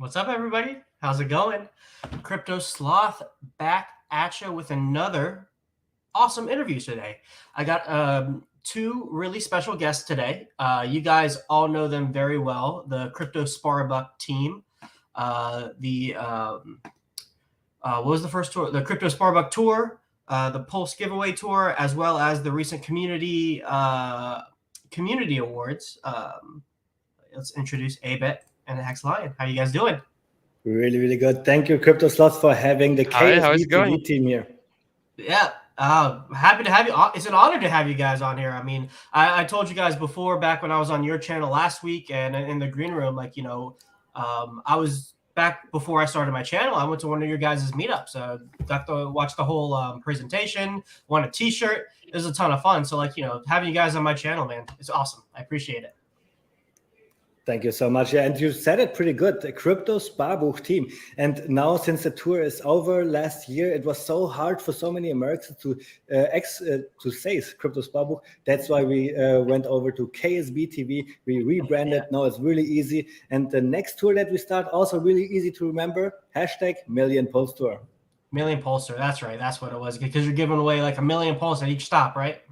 What's up, everybody? How's it going? Crypto Sloth back at you with another awesome interview today. I got two really special guests today. You guys all know them very well. The Crypto Sparbuck team. The what was the first tour? The Crypto Sparbuck tour, the Pulse giveaway tour, as well as the recent community awards. Let's introduce Abet and Hex Lion. How you guys doing? Really, really good. Thank you, Crypto Slots, for having the Hi, how is KSB it going? TV team here. Yeah, happy to have you. It's an honor to have you guys on here. I mean, I told you guys before, back when I was on your channel last week and in the green room, I was back before I started my channel. I went to one of your guys' meetups. Got to watch the whole presentation, won a T-shirt. It was a ton of fun. So, having you guys on my channel, man, it's awesome. I appreciate it. Thank you so much. Yeah, and you said it pretty good, the Crypto Sparbuch team. And now, since the tour is over last year, it was so hard for so many Americans to say Crypto Sparbuch. That's why we went over to KSB TV. We rebranded. Now it's really easy. And the next tour that we start, also really easy to remember, #MillionPulse Tour. Million Pulse Tour. That's right. That's what it was, because you're giving away like 1 million pulse at each stop, right?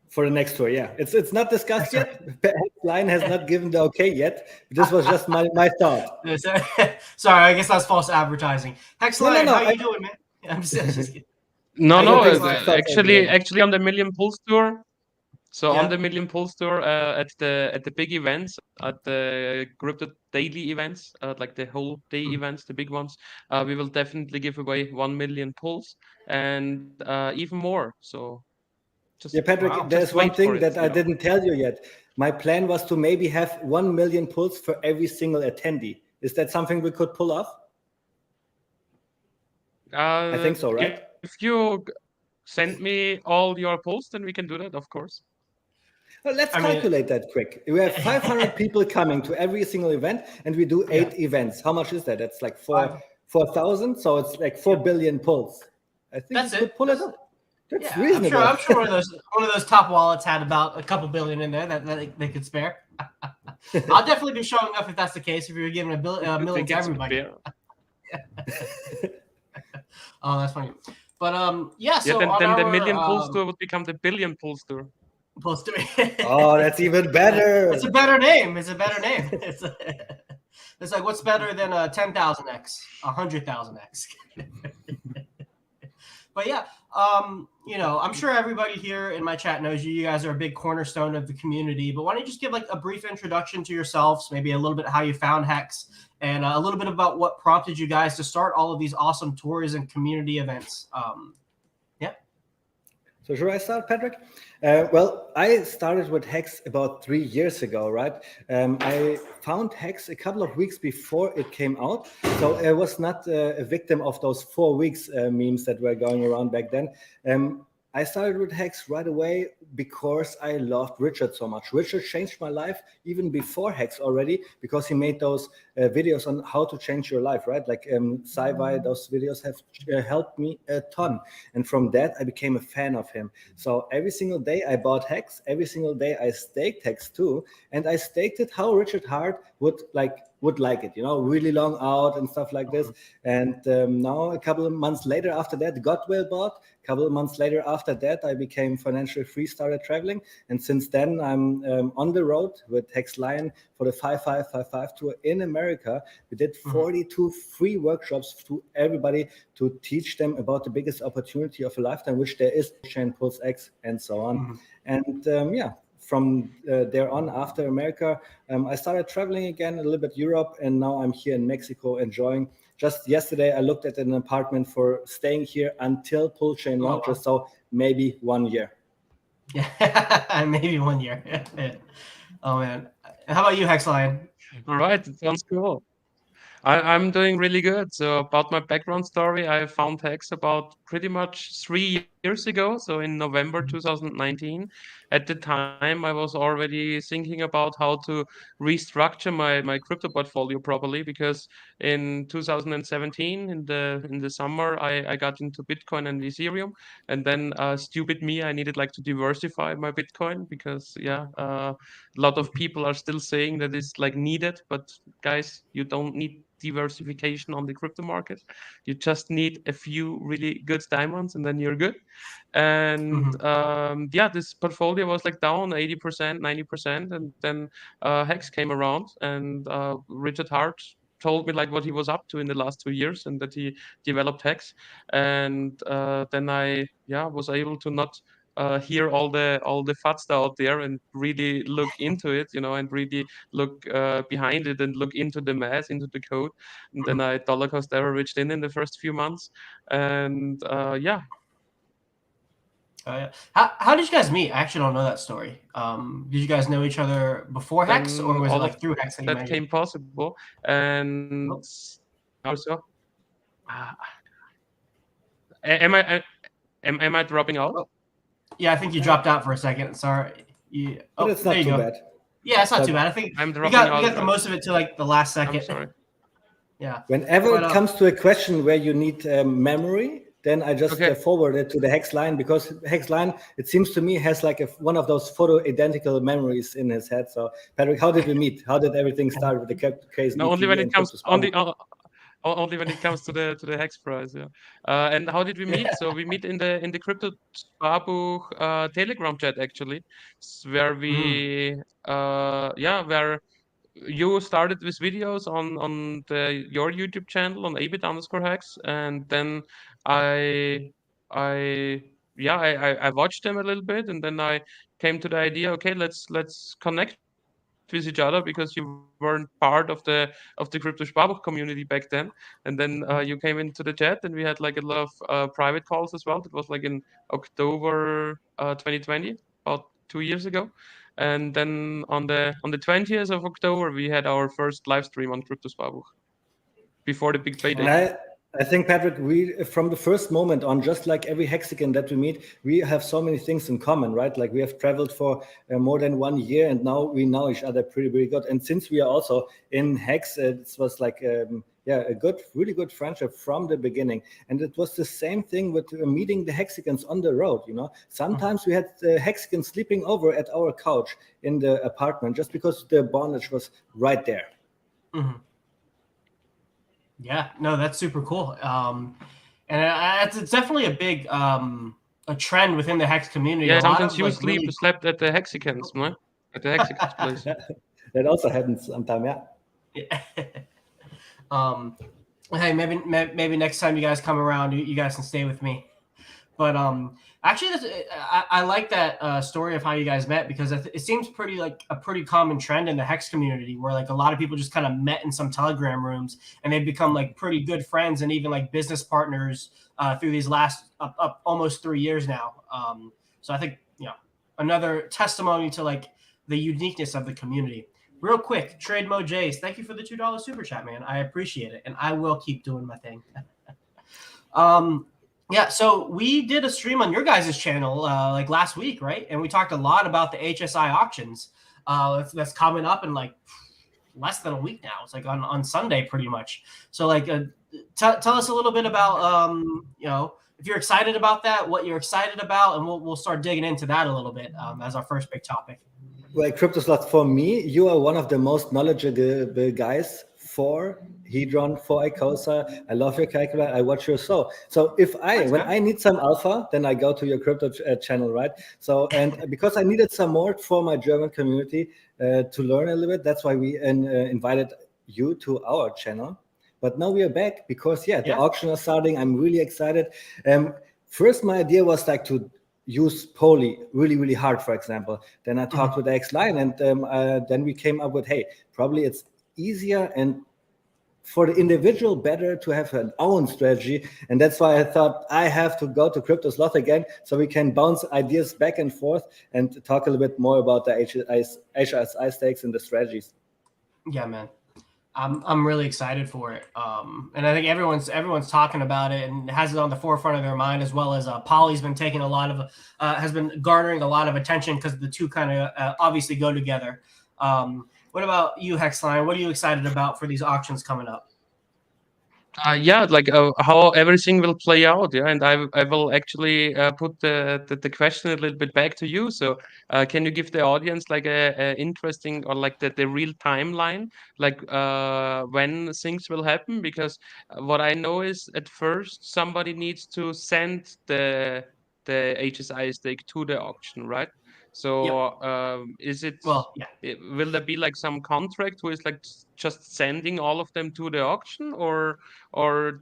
For the next tour, yeah. It's not discussed yet. Line has not given the okay yet. This was just my thought. Sorry, I guess that's false advertising. Hexline, No, how you doing, man? I'm just kidding. Actually on the Million Pulse tour. So Yeah. on the Million Pulse tour, at the big events, at the Crypto Daily events, like the whole day events, the big ones, we will definitely give away 1 million pulse and even more. So yeah, Patrick, there's one thing that I didn't tell you yet. My plan was to maybe have 1 million pulls for every single attendee. Is that something we could pull off? I think so, right? If you send me all your posts, then we can do that, of course. Well, let's calculate that quick. We have 500 people coming to every single event, and we do 8 events. How much is that? That's like 4,000. So it's like 4 billion pulls. I think we could pull it up. That's reasonable. I'm sure one of those top wallets had about a couple billion in there that they could spare. I'll definitely be showing up if that's the case. If you're giving a million to everybody. Oh, that's funny. But So then the Million Pulse tour would become the Billion Pulse tour. Pulse tour. Oh, that's even better. It's a better name. It's like, what's better than a 10,000x, 100,000x? But yeah, I'm sure everybody here in my chat knows you. You guys are a big cornerstone of the community. But why don't you just give like a brief introduction to yourselves, maybe a little bit how you found Hex, and a little bit about what prompted you guys to start all of these awesome tours and community events. So should I start, Patrick? Well, I started with Hex about 3 years ago, right? I found Hex a couple of weeks before it came out. So I was not a victim of those 4 weeks memes that were going around back then. I started with Hex right away because I loved Richard so much. Richard changed my life even before Hex already, because he made those videos on how to change your life, right? Like sci-fi, those videos have helped me a ton. And from that, I became a fan of him. So every single day I bought Hex. Every single day I staked Hex too. And I staked it how Richard Hart would like it, really long out and stuff like this. And now a couple of months later after that, Godwill bought. A couple of months later after that, I became financially free, started traveling. And since then, I'm on the road with Hex Lion for the 5555 tour in America. We did 42 free workshops to everybody to teach them about the biggest opportunity of a lifetime, which there is, Chain Pulse X and so on. And from there on, after America, I started traveling again, a little bit Europe, and now I'm here in Mexico enjoying. Just yesterday, I looked at an apartment for staying here until Pull Chain launches, so maybe 1 year. Yeah, maybe 1 year. Oh, man. How about you, Hexline? All right, it sounds cool. I'm doing really good. So about my background story, I found Hex about pretty much 3 years ago. So in November 2019, at the time, I was already thinking about how to restructure my crypto portfolio properly, because in 2017, in the summer, I got into Bitcoin and Ethereum, and then stupid me, I needed like to diversify my Bitcoin, because a lot of people are still saying that it's like needed, but guys, you don't need diversification on the crypto market. You just need a few really good diamonds, and then you're good. And this portfolio was like down 80%, 90%, and then Hex came around, and Richard Hart told me like what he was up to in the last 2 years, and that he developed Hex. And then I was able to not hear all the fats out there and really look into it, and really look behind it and look into the math, into the code. And then I dollar cost averaged in the first few months, and How did you guys meet? I actually don't know that story. Did you guys know each other before Hex, or was it like through Hex that you that met? came possible. And also, am I dropping out? Oh. Yeah, I think you dropped out for a second. Sorry. But it's not there you too go. bad. Yeah, it's not too bad. I think I'm we dropping got out, the most of it to like the last second. I'm sorry. Yeah. Whenever it comes to a question where you need memory, then I just forward it to the Hex line, because Hex line, it seems to me, has like one of those photo identical memories in his head. So Patrick, how did we meet? How did everything start with the case? No, only when it comes only when it comes to the Hex prize, yeah. And how did we meet? So we meet in the Crypto Sparbuch Telegram chat, actually, where we where you started with videos on your YouTube channel on abit_hex, and then I watched them a little bit, and then I came to the idea, okay, let's connect with each other, because you weren't part of the Crypto Sparbuch community back then. And then you came into the chat, and we had like a lot of private calls as well. That was like in October 2020, about 2 years ago. And then on the 20th of October, we had our first live stream on Crypto Sparbuch before the big payday. And I think, Patrick, we, from the first moment on, just like every Hexican that we meet, we have so many things in common, right? Like we have traveled for more than 1 year, and now we know each other pretty, pretty good. And since we are also in Hex, it was like, a really good friendship from the beginning. And it was the same thing with meeting the Hexicans on the road, Sometimes we had the Hexicans sleeping over at our couch in the apartment just because the bondage was right there. Mm-hmm. Yeah, no, that's super cool. And it's definitely a big a trend within the Hex community. Yeah, sometimes you slept at the Hexicans, no? At the Hexicans place. That also happens sometimes, yeah. Hey, maybe next time you guys come around, you guys can stay with me. But actually, I like that story of how you guys met, because it seems pretty like a pretty common trend in the Hex community, where like a lot of people just kind of met in some Telegram rooms, and they've become like pretty good friends and even like business partners through these last almost 3 years now. So I think another testimony to like the uniqueness of the community. Real quick, Trade Mo Jays, thank you for the $2 super chat, man. I appreciate it, and I will keep doing my thing. Yeah, so we did a stream on your guys' channel like last week, right? And we talked a lot about the HSI auctions that's coming up in like less than a week now. It's like on Sunday pretty much. So like tell us a little bit about if you're excited about that, what you're excited about, and we'll start digging into that a little bit as our first big topic. Well, CryptoSloth, for me, you are one of the most knowledgeable guys for Hedron, for Icosa. I love your calculator. I watch your show. So when I need some alpha, then I go to your crypto channel, right? So, and because I needed some more for my German community to learn a little bit, that's why we invited you to our channel. But now we are back because the auction is starting. I'm really excited. First, my idea was like to use Poly really, really hard, for example. Then I talked with X-Line, and then we came up with, hey, probably it's easier and for the individual better to have an own strategy. And that's why I thought I have to go to CryptoSloth again, so we can bounce ideas back and forth and talk a little bit more about the HSI stakes and the strategies. Yeah, man. I'm really excited for it, and I think everyone's talking about it and has it on the forefront of their mind, as well as Poly's been taking has been garnering a lot of attention because the two kind of obviously go together. What about you, Hexline? What are you excited about for these auctions coming up? Yeah, like how everything will play out, yeah, and I will actually put the question a little bit back to you. So, can you give the audience like a interesting or like the real timeline, like when things will happen? Because what I know is at first somebody needs to send the HSI stake to the auction, right? Yep. So, is it? Well, yeah. Will there be like some contract who is like just sending all of them to the auction, or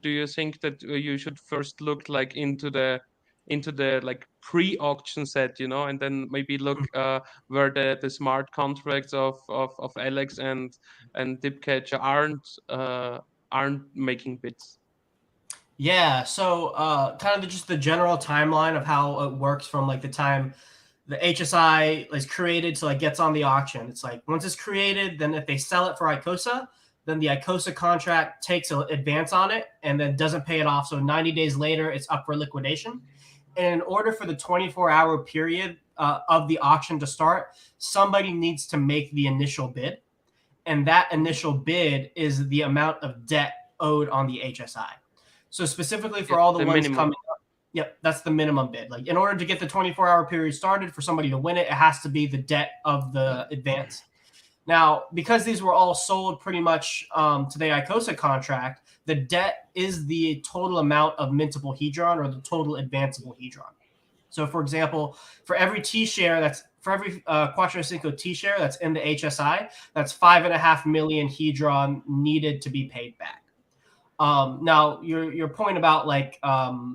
do you think that you should first look like into the like pre-auction set, you know, and then maybe look where the smart contracts of Alex and Dipcatcher aren't making bids? Yeah, so kind of just the general timeline of how it works from like the time the HSI is created to like gets on the auction. It's like once it's created, then if they sell it for ICOSA, then the ICOSA contract takes an advance on it and then doesn't pay it off. So 90 days later, it's up for liquidation. And in order for the 24-hour period of the auction to start, somebody needs to make the initial bid. And that initial bid is the amount of debt owed on the HSI. So specifically for all the ones minimum. coming up, yep, that's the minimum bid. Like in order to get the 24-hour period started for somebody to win it, it has to be the debt of the advance. Now, because these were all sold pretty much to the ICOSA contract, the debt is the total amount of mintable hedron or the total advanceable hedron. So, for example, for every T share that's for every Quattro Cinco T share that's in the HSI, that's 5.5 million hedron needed to be paid back. Now, your point about like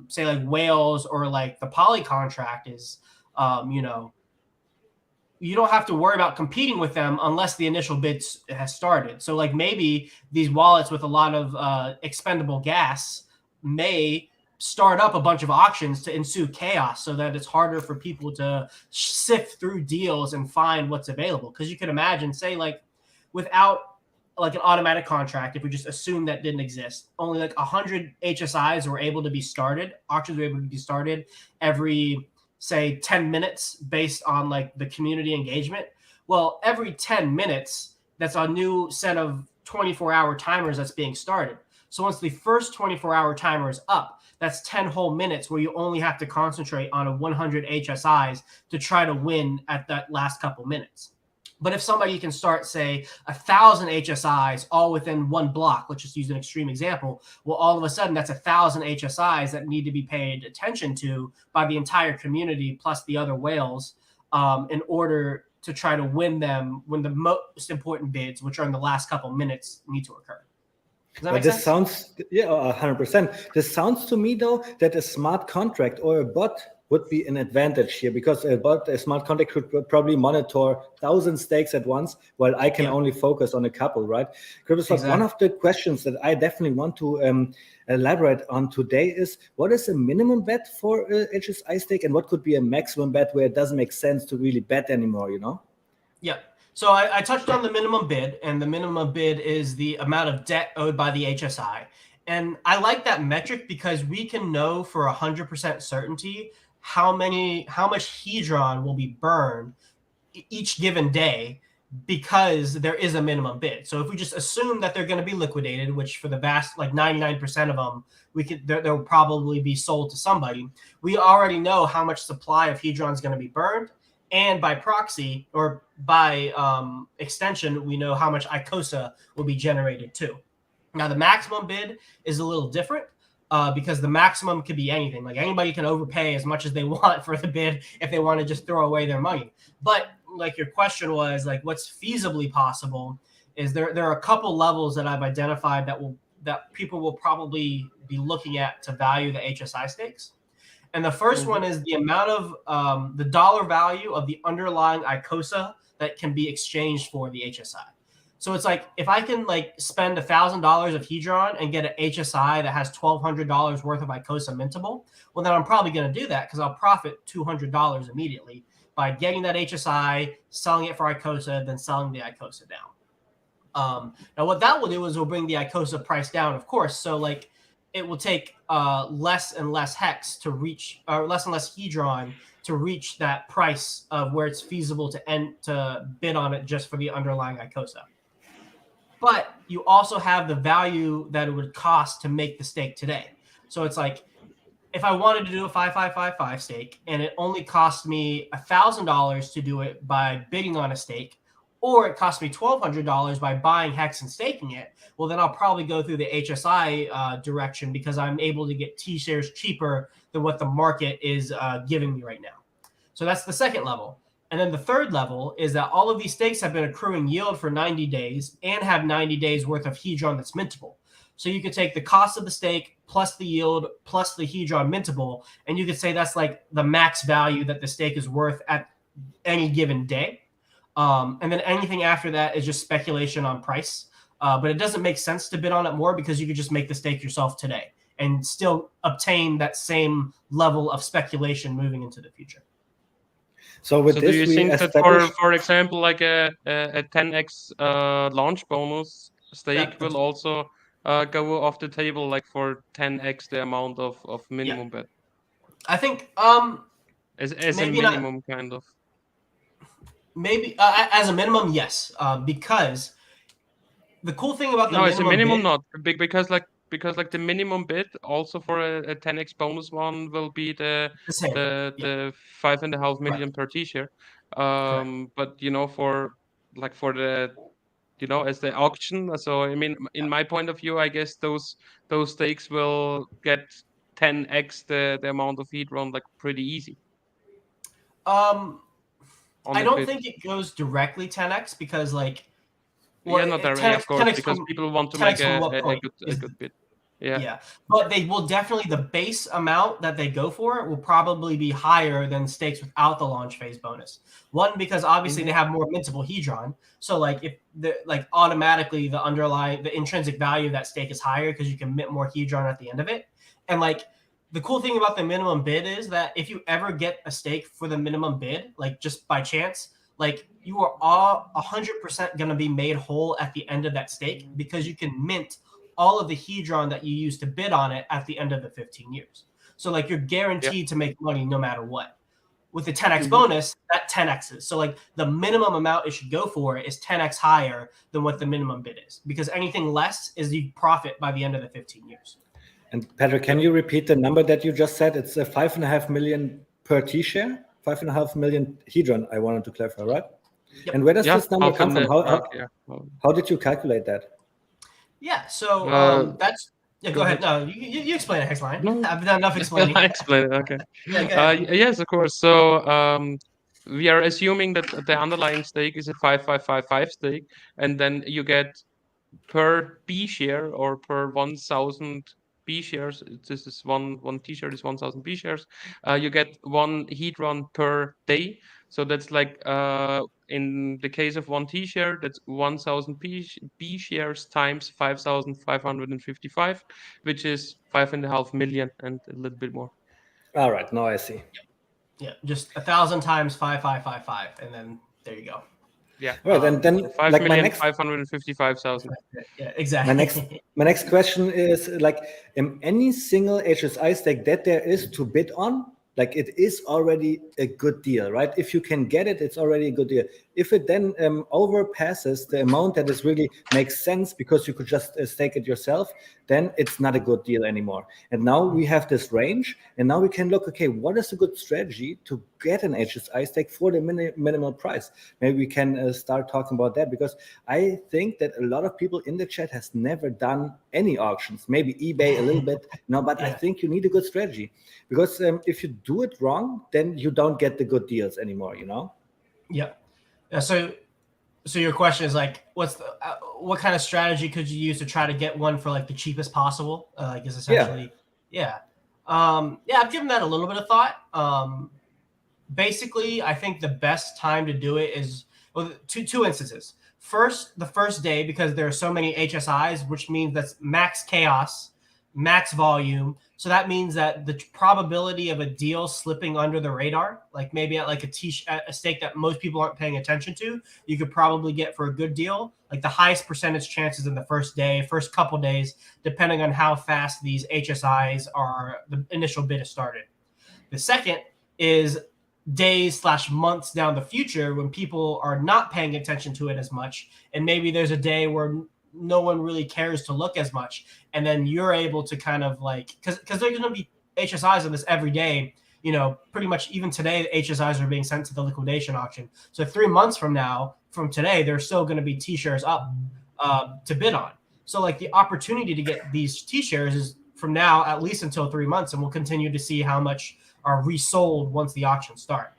say like whales or like the poly contract is, you know, you don't have to worry about competing with them unless the initial bid has started. So like maybe these wallets with a lot of expendable gas may start up a bunch of auctions to ensue chaos so that it's harder for people to sift through deals and find what's available. Because you can imagine, say like without like an automatic contract, if we just assume that didn't exist, only like 100 HSIs were able to be started. Auctions were able to be started every, say, 10 minutes based on like the community engagement. Well, every 10 minutes, that's a new set of 24-hour timers that's being started. So once the first 24-hour timer is up, that's 10 whole minutes where you only have to concentrate on a 100 HSIs to try to win at that last couple minutes. But if somebody can start, say, 1,000 HSIs all within one block, let's just use an extreme example. Well, all of a sudden, that's 1,000 HSIs that need to be paid attention to by the entire community plus the other whales in order to try to win them when the most important bids, which are in the last couple minutes, need to occur. Does that make sense? Sounds, yeah, 100%. This sounds to me, though, that a smart contract or a bot would be an advantage here, because a smart contract could probably monitor 1,000 stakes at once, while I can only focus on a couple, right? Exactly. One of the questions that I definitely want to elaborate on today is, what is a minimum bet for HSI stake, and what could be a maximum bet where it doesn't make sense to really bet anymore, you know? Yeah. So I touched on the minimum bid, and the minimum bid is the amount of debt owed by the HSI. And I like that metric because we can know for 100% certainty how much hedron will be burned each given day, because there is a minimum bid. So if we just assume that they're going to be liquidated, which for the vast, like 99% of them, they'll probably be sold to somebody. We already know how much supply of hedron is going to be burned. And by proxy or by extension, we know how much ICOSA will be generated too. Now, the maximum bid is a little different because the maximum could be anything. Like anybody can overpay as much as they want for the bid if they want to just throw away their money. But like your question was, like what's feasibly possible is there are a couple levels that I've identified that people will probably be looking at to value the HSI stakes. And the first one is the amount of the dollar value of the underlying ICOSA that can be exchanged for the HSI. So it's like if I can like spend $1,000 of hedron and get an HSI that has $1,200 worth of ICOSA mintable, well then I'm probably going to do that because I'll profit $200 immediately by getting that HSI, selling it for ICOSA, then selling the ICOSA down. Now what that will do is will bring the ICOSA price down, of course. So like it will take less and less hex to reach, or less and less hedron to reach that price of where it's feasible to bid on it just for the underlying ICOSA. but you also have the value that it would cost to make the steak today. So it's like, if I wanted to do a 5555 steak and it only cost me $1,000 to do it by bidding on a steak, or it cost me $1,200 by buying Hex and staking it, well, then I'll probably go through the HSI direction because I'm able to get T shares cheaper than what the market is giving me right now. So that's the second level. And then the third level is that all of these stakes have been accruing yield for 90 days and have 90 days worth of hedron that's mintable. So you could take the cost of the stake plus the yield plus the hedron mintable, and you could say that's like the max value that the stake is worth at any given day. And then anything after that is just speculation on price. But it doesn't make sense to bid on it more because you could just make the stake yourself today and still obtain that same level of speculation moving into the future. So with So this, do you we think that establish. for example, like a 10x launch bonus stake will also go off the table, like for 10x the amount of minimum bet I think as a maybe not. minimum kind of? Maybe as a minimum, yes, because the cool thing about the No, as a minimum minimum bid, not because like the minimum bid also for a 10x bonus one will be the same. Yeah, the 5.5 million correct, per t-shirt. correct. But for the as the auction. So I mean, in my point of view, I guess those stakes will get 10x the amount of heat run like pretty easy Um, on I the don't bid. think it goes directly 10x because Yeah, not directly, 10x of course, 10x because from people want to make 10x from what a point good is bid. Yeah. Yeah, but they will definitely, the base amount that they go for will probably be higher than stakes without the launch phase bonus. One, because obviously they Mm-hmm. have more mintable hedron, so like if automatically the intrinsic value of that stake is higher because you can mint more hedron at the end of it. And like the cool thing about the minimum bid is that if you ever get a stake for the minimum bid, like just by chance, like you are all 100% going to be made whole at the end of that stake because you can mint all of the hedron that you use to bid on it at the end of the 15 years. So like you're Yeah. guaranteed to make money no matter what. With the 10x Mm-hmm. bonus, that 10x's. So like the minimum amount it should go for is 10x higher than what the minimum bid is, because anything less is the profit by the end of the 15 years. And Patrick, can you repeat the number that you just said? It's a 5.5 million per T-share, 5.5 million hedron. I wanted to clarify, right? Yep. And where does this number come from? How did you calculate that? Yeah, so that's go ahead. No, you explain it, Hexline. No. I've done enough explaining. I explain it. Okay. Yeah, go ahead. Yes, of course. So we are assuming that the underlying stake is a 5555 stake, and then you get per B share or per 1,000 B shares. This is one T-shirt is 1,000 B shares. You get one heat run per day. So that's like in the case of one T-shirt, that's 1,000 B shares times 5,555, which is 5.5 million and a little bit more. All right, now I see. Yeah, just 1,000 times 5,555, and then there you go. Yeah. Right, and then so 5 like million, my next 555,000. Yeah, exactly. my next question is like any single HSI stake that there is to bid on, like it is already a good deal, right? If you can get it, it's already a good deal. If it then overpasses the amount that is really makes sense because you could just stake it yourself, then it's not a good deal anymore. And now we have this range, and now we can look, okay, what is a good strategy to get an HSI stake for the minimal price? Maybe we can start talking about that, because I think that a lot of people in the chat has never done any auctions, maybe eBay a little bit, but I think you need a good strategy, because if you do it wrong, then you don't get the good deals anymore, Yeah. So your question is like, what kind of strategy could you use to try to get one for like the cheapest possible? Like is essentially, yeah. I've given that a little bit of thought. Basically, I think the best time to do it is two instances. First, the first day, because there are so many HSIs, which means that's max chaos, max volume. So that means that the probability of a deal slipping under the radar, like maybe at like a stake that most people aren't paying attention to, you could probably get for a good deal, like the highest percentage chances in the first day, first couple days, depending on how fast these HSIs are, the initial bid is started. The second is days/months down the future when people are not paying attention to it as much, and maybe there's a day where no one really cares to look as much, and then you're able to kind of like because there's going to be HSIs on this every day. Pretty much even today, HSIs are being sent to the liquidation auction. So 3 months from now, from today, there's still going to be T-shares up to bid on. So like the opportunity to get these T-shares is from now at least until 3 months, and we'll continue to see how much are resold once the auctions start.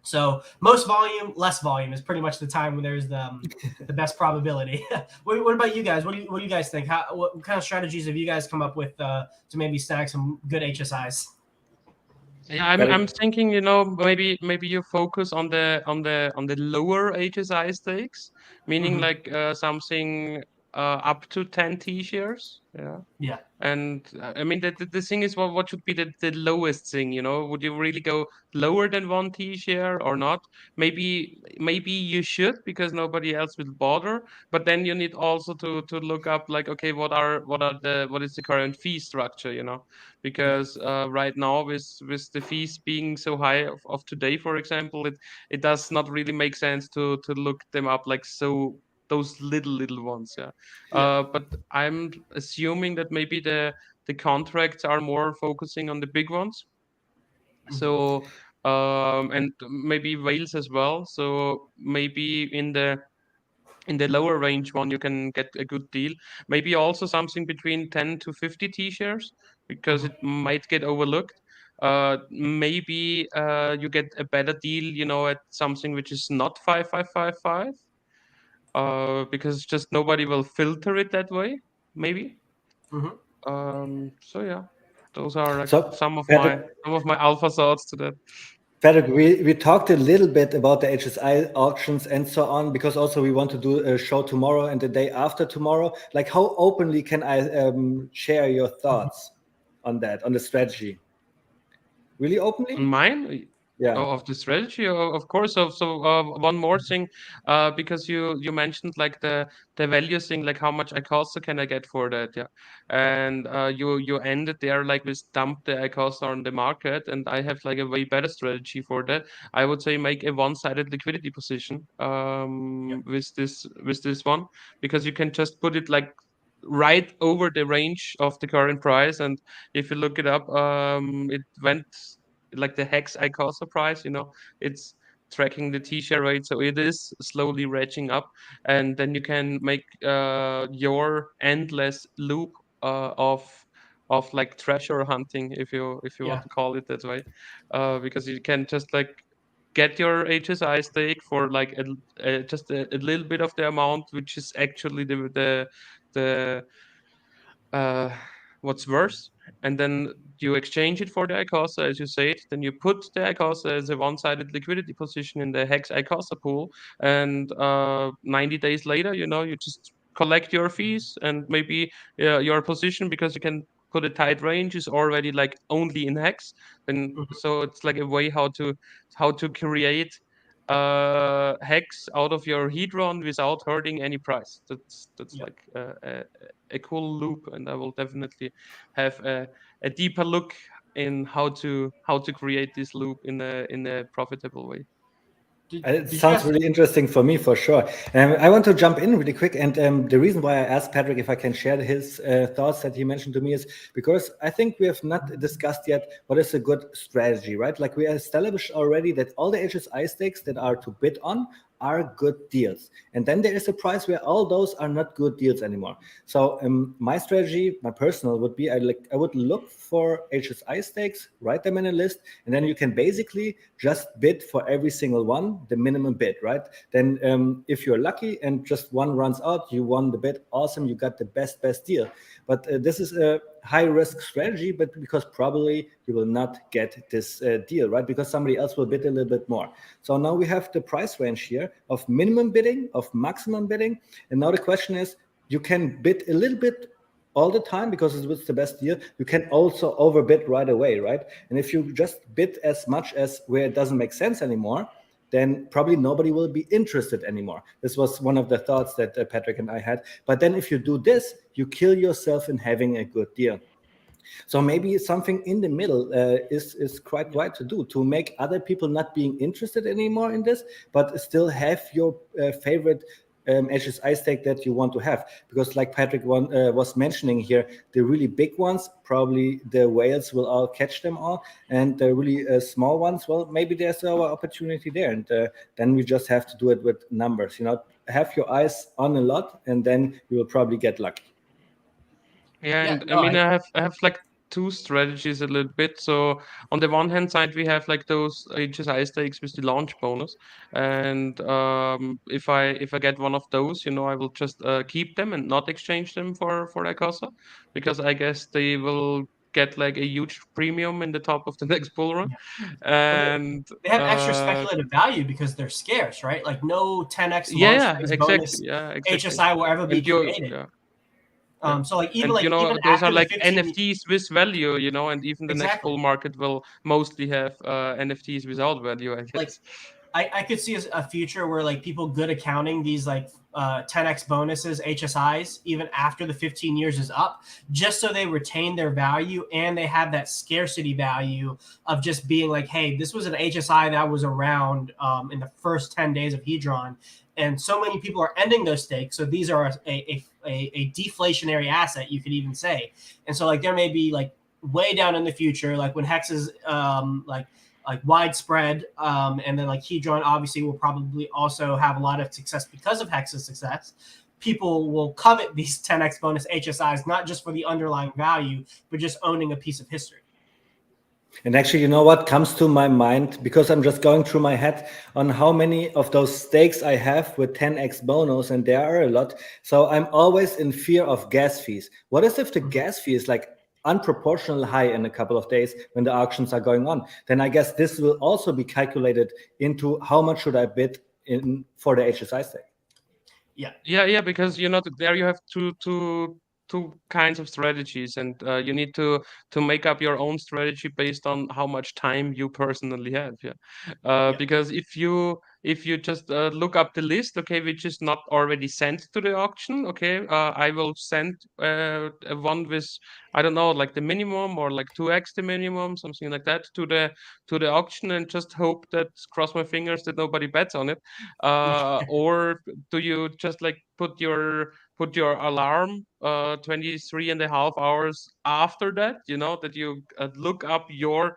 So most volume, less volume is pretty much the time when there's the best probability. What about you guys? What do you guys think? What kind of strategies have you guys come up with to maybe snag some good HSIs? Yeah, I'm thinking, maybe you focus on the lower HSI stakes, meaning like something up to 10 T-shares. Yeah. Yeah. And I mean, the thing is, what should be the lowest thing? Would you really go lower than 1 T-share or not? Maybe you should, because nobody else will bother. But then you need also to look up, like, okay, what is the current fee structure? Because right now, with the fees being so high of today, for example, it does not really make sense to look them up, like, so those little ones. Yeah. But I'm assuming that maybe the contracts are more focusing on the big ones. So and maybe whales as well. So maybe in the lower range one, you can get a good deal. Maybe also something between 10 to 50 T-shares, because it might get overlooked. Maybe you get a better deal, at something which is not 5555. Because just nobody will filter it that way, maybe. So yeah, those are like So, some of Patrick, my alpha thoughts to that. Patrick, we talked a little bit about the HSI auctions and so on, because also we want to do a show tomorrow and the day after tomorrow. Like, how openly can I share your thoughts on that, on the strategy? Really openly? Mine. Yeah. Of the strategy, of course. So one more thing, because you mentioned like the value thing, like how much ICOSA can I get for that? Yeah, and you ended there like with dump the ICOSA on the market, and I have like a way better strategy for that. I would say make a one-sided liquidity position with this one, because you can just put it like right over the range of the current price, and if you look it up, it went like the hex ICOSA price, it's tracking the T-share rate, so it is slowly ratcheting up, and then you can make your endless loop of like treasure hunting, if you want to call it that way, because you can just like get your HSI stake for like just a little bit of the amount, which is actually the uh, what's worse, and then you exchange it for the ICOSA, as you say it. Then you put the ICOSA as a one-sided liquidity position in the Hex ICOSA pool, and 90 days later, you just collect your fees, and maybe your position, because you can put a tight range, is already like only in Hex. Then so it's like a way how to create hex out of your Hedron without hurting any price. That's like a cool loop, and I will definitely have a deeper look in how to create this loop in a profitable way. It Did you sounds guys? really interesting for me, for sure. I want to jump in really quick. And the reason why I asked Patrick if I can share his thoughts that he mentioned to me is because I think we have not discussed yet what is a good strategy, right? Like, we established already that all the HSI stakes that are to bid on are good deals. And then there is a price where all those are not good deals anymore. So my strategy, my personal, would be I would look for HSI stakes, write them in a list, and then you can basically just bid for every single one, the minimum bid, right? Then if you're lucky and just one runs out, you won the bid, awesome, you got the best deal. But this is a high risk strategy, but because probably you will not get this deal, right? Because somebody else will bid a little bit more. So now we have the price range here of minimum bidding, of maximum bidding. And now the question is, you can bid a little bit all the time because it's the best deal. You can also overbid right away, right? And if you just bid as much as where it doesn't make sense anymore, then probably nobody will be interested anymore. This was one of the thoughts that Patrick and I had. But then if you do this, you kill yourself in having a good deal. So maybe something in the middle is quite right to do, to make other people not being interested anymore in this, but still have your favorite HSI stake that you want to have. Because like Patrick was mentioning here, the really big ones, probably the whales will all catch them all, and the really small ones, well, maybe there's our opportunity there, and then we just have to do it with numbers. Have your eyes on a lot, and then you will probably get lucky. Yeah, Yeah, and I no, mean, I have like two strategies a little bit. So on the one hand side, we have like those HSI stakes with the launch bonus, and if I get one of those, I will just keep them and not exchange them for Icosa, because I guess they will get like a huge premium in the top of the next bull run, yeah. Well, and they have extra speculative value because they're scarce, right? Like no 10x launch yeah, phase exactly, bonus yeah, exactly, HSI will ever be and you created. yeah. Yeah. So like And even those are after the like 15, NFTs with value, and even the next exactly. bull market will mostly have NFTs without value, I Like guess. I could see a future where like people good accounting these like 10x bonuses HSIs even after the 15 years is up, just so they retain their value and they have that scarcity value of just being like, hey, this was an HSI that was around in the first 10 days of Hedron, and so many people are ending those stakes, so these are a deflationary asset, you could even say. And so like there may be like way down in the future, like when Hex is like widespread, and then like Hedron obviously will probably also have a lot of success because of Hex's success. People will covet these 10x bonus HSIs not just for the underlying value, but just owning a piece of history. And actually, you know what comes to my mind, because I'm just going through my head on how many of those stakes I have with 10x bonus, and there are a lot. So I'm always in fear of gas fees. What is if the gas fee is like unproportional high in a couple of days when the auctions are going on? Then I guess this will also be calculated into how much should I bid in for the HSI stake. Yeah, because there you have two kinds of strategies, and you need to make up your own strategy based on how much time you personally have. Yeah, Yeah. because if you just look up the list, okay, which is not already sent to the auction, okay, I will send one with, I don't know, like the minimum or like 2x the minimum, something like that, to the auction, and just hope that, cross my fingers, that nobody bets on it, or do you just like put your alarm 23 and a half hours after that, that you look up your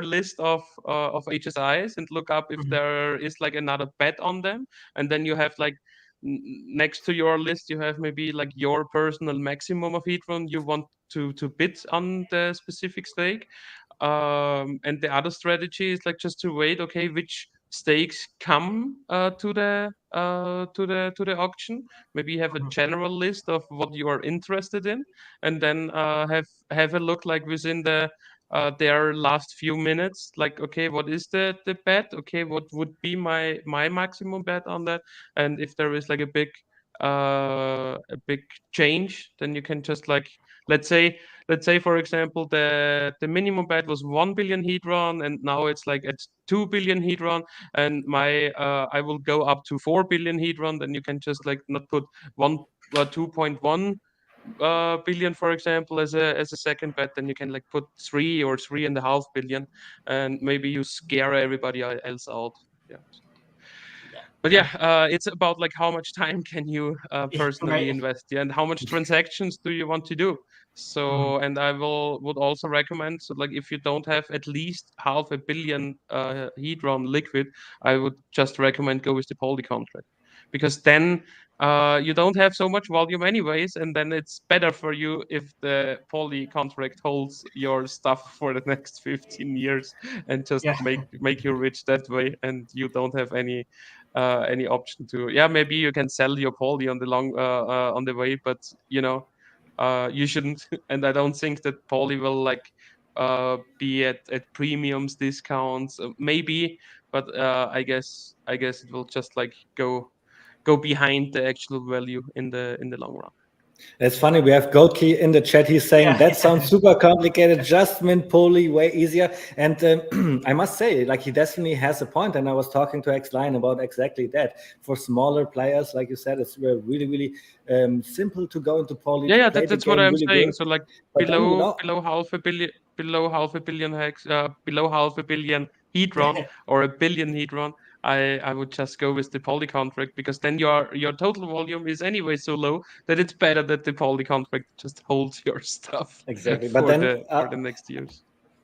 list of HSIs and look up if Mhm. there is like another bet on them, and then you have like next to your list you have maybe like your personal maximum of each one you want to bid on the specific stake. And the other strategy is like just to wait, okay, which stakes come to the auction. Maybe you have a Mhm. general list of what you are interested in, and then have a look like within their last few minutes, like, okay, what is the bet? Okay, what would be my maximum bet on that? And if there is like a big change, then you can just like, let's say for example the minimum bet was 1 billion Hedron, and now it's like at 2 billion Hedron, and my I will go up to 4 billion Hedron. Then you can just like not put 2.1 billion, for example, as a second bet. Then you can like put 3 or 3.5 billion, and maybe you scare everybody else out. Yeah. Yeah. But yeah, it's about like how much time can you personally Right. invest, yeah, and how much transactions do you want to do. Mhm. So, and I would also recommend, so like if you don't have at least 500 million Hedron liquid, I would just recommend go with the Poly contract, because then you don't have so much volume anyways, and then it's better for you if the Poly contract holds your stuff for the next 15 years and just Yeah. make you rich that way, and you don't have any option to, yeah, maybe you can sell your Poly on the way, but you shouldn't. And I don't think that Poly will like be at premiums, discounts, maybe, but I guess it will just like go behind the actual value in the long run. It's funny, we have Goldkey in the chat. He's saying Yeah. that sounds super complicated. Just mint Poly, way easier. And I must say, like, he definitely has a point. And I was talking to X-Line about exactly that. For smaller players, like you said, it's really, really simple to go into Poly, to Yeah, play the that's what game I'm really saying. good. So like But then, below half a billion hex, below half a billion Hedron, or a billion Hedron, I would just go with the poly contract, because then your total volume is anyway so low that it's better that the poly contract just holds your stuff Exactly. But for then the next years.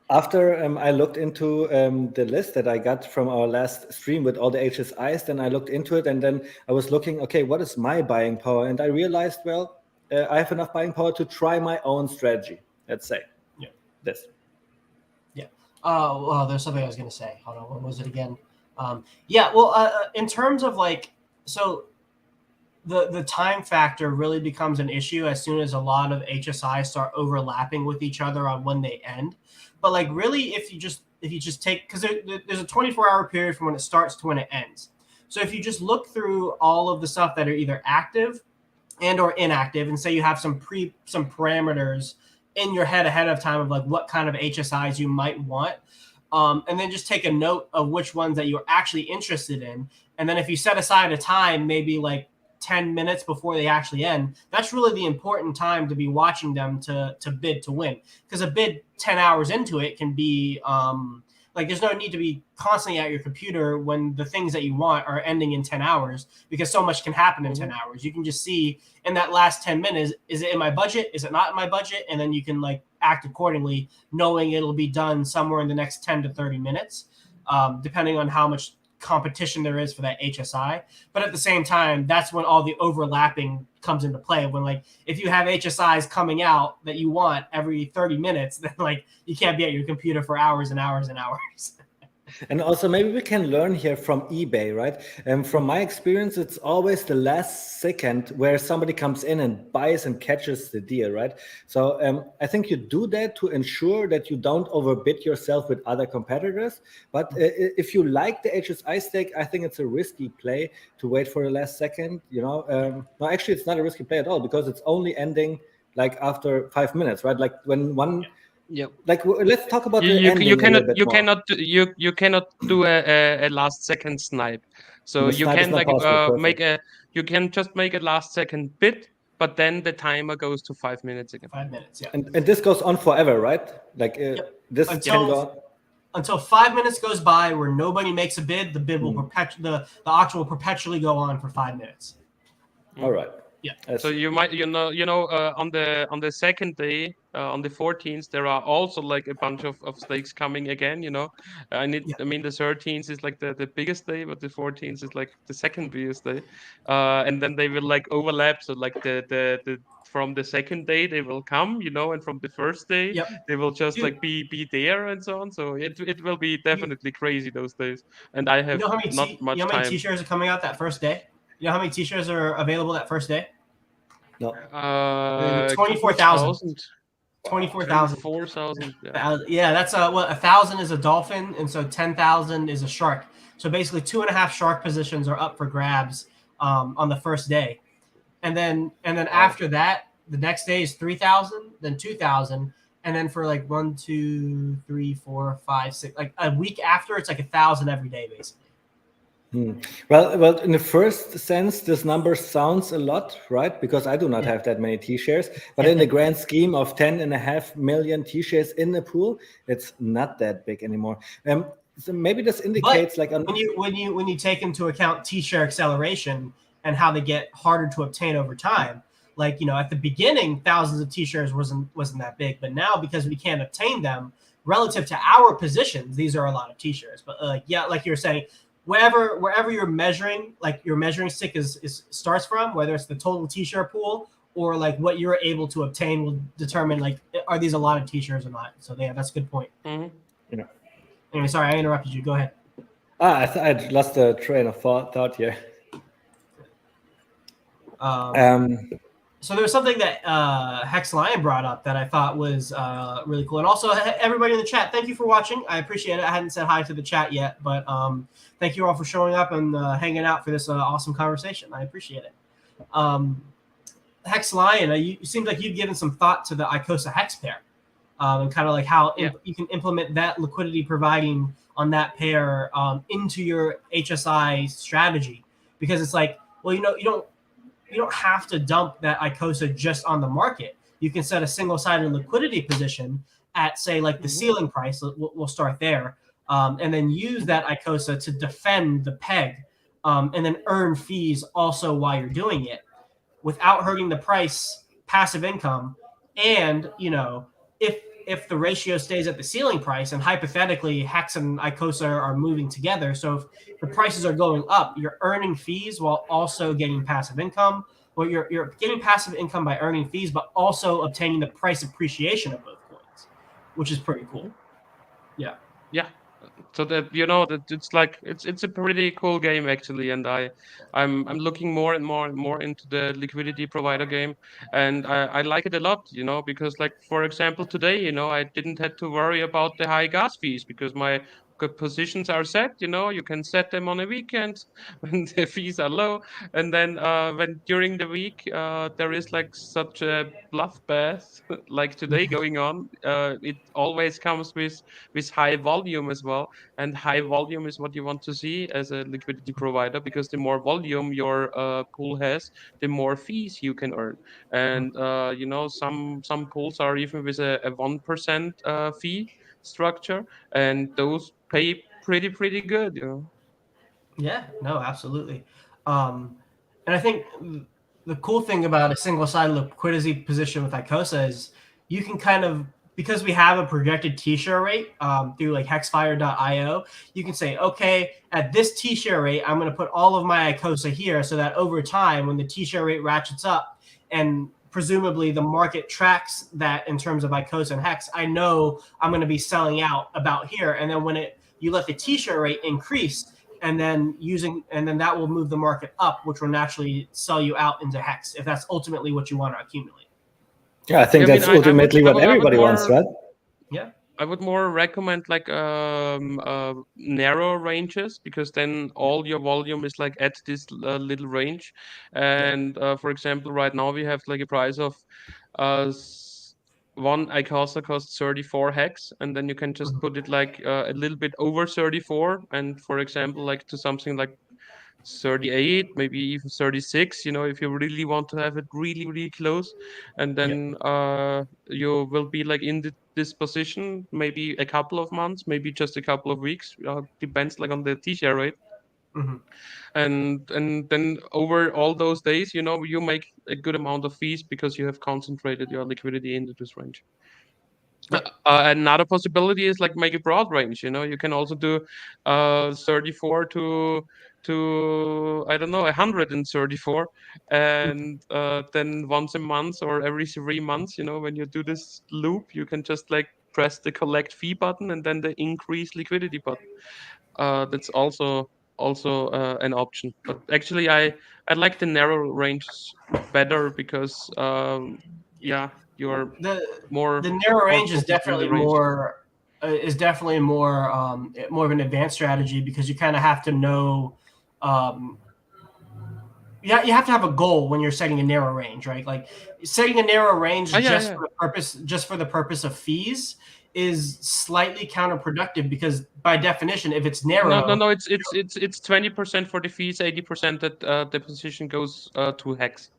after I looked into the list that I got from our last stream with all the HSIs, then I looked into it, and then I was looking, okay, what is my buying power? And I realized, well, I have enough buying power to try my own strategy. Let's say, Yeah. this. Yeah. Well, there's something I was going to say. Hold on. What was it again? Yeah. Well, in terms of like, so the time factor really becomes an issue as soon as a lot of HSIs start overlapping with each other on when they end. But like, really, if you just take, because there's a 24-hour period from when it starts to when it ends. So if you just look through all of the stuff that are either active and or inactive, and say you have some parameters in your head ahead of time of like what kind of HSIs you might want, and then just take a note of which ones that you're actually interested in, and then if you set aside a time, maybe like 10 minutes before they actually end, that's really the important time to be watching them to bid to win, because a bid 10 hours into it can be like, there's no need to be constantly at your computer when the things that you want are ending in 10 hours, because so much can happen in 10 hours. You can just see in that last 10 minutes, is it in my budget? Is it not in my budget? And then you can like act accordingly, knowing it'll be done somewhere in the next 10 to 30 minutes, depending on how much competition there is for that HSI. But at the same time, that's when all the overlapping comes into play. When like, if you have HSIs coming out that you want every 30 minutes, then like you can't be at your computer for hours and hours and hours. And also, maybe we can learn here from eBay, right? And from my experience, it's always the last second where somebody comes in and buys and catches the deal, right? So I think you do that to ensure that you don't overbid yourself with other competitors. But if you like the HSI stake, I think it's a risky play to wait for the last second. No, actually, it's not a risky play at all, because it's only ending like after 5 minutes, right? Like when one. Yep. Like, let's talk about the ending a little bit more. You cannot do a last second snipe. So The you snipe is can not like possible. make Perfect. you can just make a last second bid, but then the timer goes to 5 minutes again. 5 minutes, yeah. And this goes on forever, right? Like Yep. this can go on. Until 5 minutes goes by where nobody makes a bid, the bid will the auction will perpetually go on for 5 minutes. All right. Yeah. So you might on the second day, on the 14th, there are also like a bunch of stakes coming again. I mean the 13th is like the biggest day, but the 14th is like the second biggest day, and then they will like overlap. So like the from the second day they will come, and from the first day they will just like be there and so on. So it will be definitely crazy those days, and I have not much how many time. t-shirts are coming out that first day? You know how many t-shirts are available that first day? No. 24,000. 24,000. 24,000. Yeah, that's 1,000 is a dolphin, and so 10,000 is a shark. So basically, 2.5 shark positions are up for grabs on the first day, and then after that, the next day is 3,000, then 2,000, and then for like 1, 2, 3, 4, 5, 6, like a week after, it's like 1,000 every day, basically. Well, in the first sense, this number sounds a lot, right? Because I do not have that many T-shares. But in the grand scheme of 10.5 million T-shares in the pool, it's not that big anymore. So maybe this indicates when you take into account T-share acceleration and how they get harder to obtain over time. Like, at the beginning, thousands of T-shares wasn't that big, but now because we can't obtain them relative to our positions, these are a lot of T-shares. But like you're saying, wherever you're measuring, like your measuring stick is starts from, whether it's the total T-shirt pool or like what you're able to obtain will determine like, are these a lot of T-shirts or not. So yeah, that's a good point. Anyway, sorry, I interrupted you. Go ahead. I lost the train of thought here. So there was something that Hex Lion brought up that I thought was really cool. And also, everybody in the chat, thank you for watching. I appreciate it. I hadn't said hi to the chat yet, but thank you all for showing up and hanging out for this awesome conversation. I appreciate it. Hex Lion, it seems like you've given some thought to the Icosa Hex pair and kind of like how you can implement that liquidity providing on that pair into your HSI strategy. Because it's like, well, you don't have to dump that Icosa just on the market. You can set a single-sided liquidity position at, say, like the ceiling price. We'll start there and then use that ICOSA to defend the peg, and then earn fees also while you're doing it without hurting the price, passive income, and if the ratio stays at the ceiling price, and hypothetically Hex and ICOSA are moving together, so if the prices are going up, you're earning fees while also getting passive income. Well, you're getting passive income by earning fees, but also obtaining the price appreciation of both coins, which is pretty cool. Yeah. Yeah. So that that it's like it's a pretty cool game actually, and I'm looking more and more into the liquidity provider game, and I like it a lot, because like for example today, I didn't have to worry about the high gas fees because my positions are set. You can set them on a weekend when the fees are low, and then when during the week there is like such a bloodbath like today going on. It always comes with high volume as well, and high volume is what you want to see as a liquidity provider, because the more volume your pool has, the more fees you can earn. And some pools are even with a 1% fee structure, and those pay pretty good. Yeah, no, absolutely. And I think the cool thing about a single-sided liquidity position with ICOSA is you can kind of, because we have a projected T-share rate through like hexfire.io, you can say, okay, at this T-share rate, I'm going to put all of my ICOSA here so that over time, when the T-share rate ratchets up and presumably the market tracks that in terms of ICOSA and Hex, I know I'm going to be selling out about here. And then when you let the T-share rate increase, and then that will move the market up, which will naturally sell you out into Hex if that's ultimately what you want to accumulate. Yeah, I think that's ultimately what everybody wants, right? Yeah. I would more recommend like narrow ranges, because then all your volume is like at this little range. And for example, right now we have like a price of one ICOSA costs 34 hex, and then you can just put it like a little bit over 34, and for example, like to something like 38, maybe even 36, if you really want to have it really close. And then you will be like in this position maybe a couple of months, maybe just a couple of weeks, depends like on the T-share rate. Mm-hmm. And then over all those days, you make a good amount of fees because you have concentrated your liquidity into this range. Another possibility is like make a broad range. You can also do 34 to I don't know 134, and then once a month or every 3 months, when you do this loop, you can just like press the collect fee button and then the increase liquidity button. That's also an option. But actually, I like the narrow ranges better because you're the narrow range is focused in the definitely range. more of an advanced strategy, because you kind of have to know. You have to have a goal when you're setting a narrow range, right? Like setting a narrow range just for the purpose of fees is slightly counterproductive, because by definition, if it's narrow, No, it's 20% for the fees, 80% that the position goes to Hex,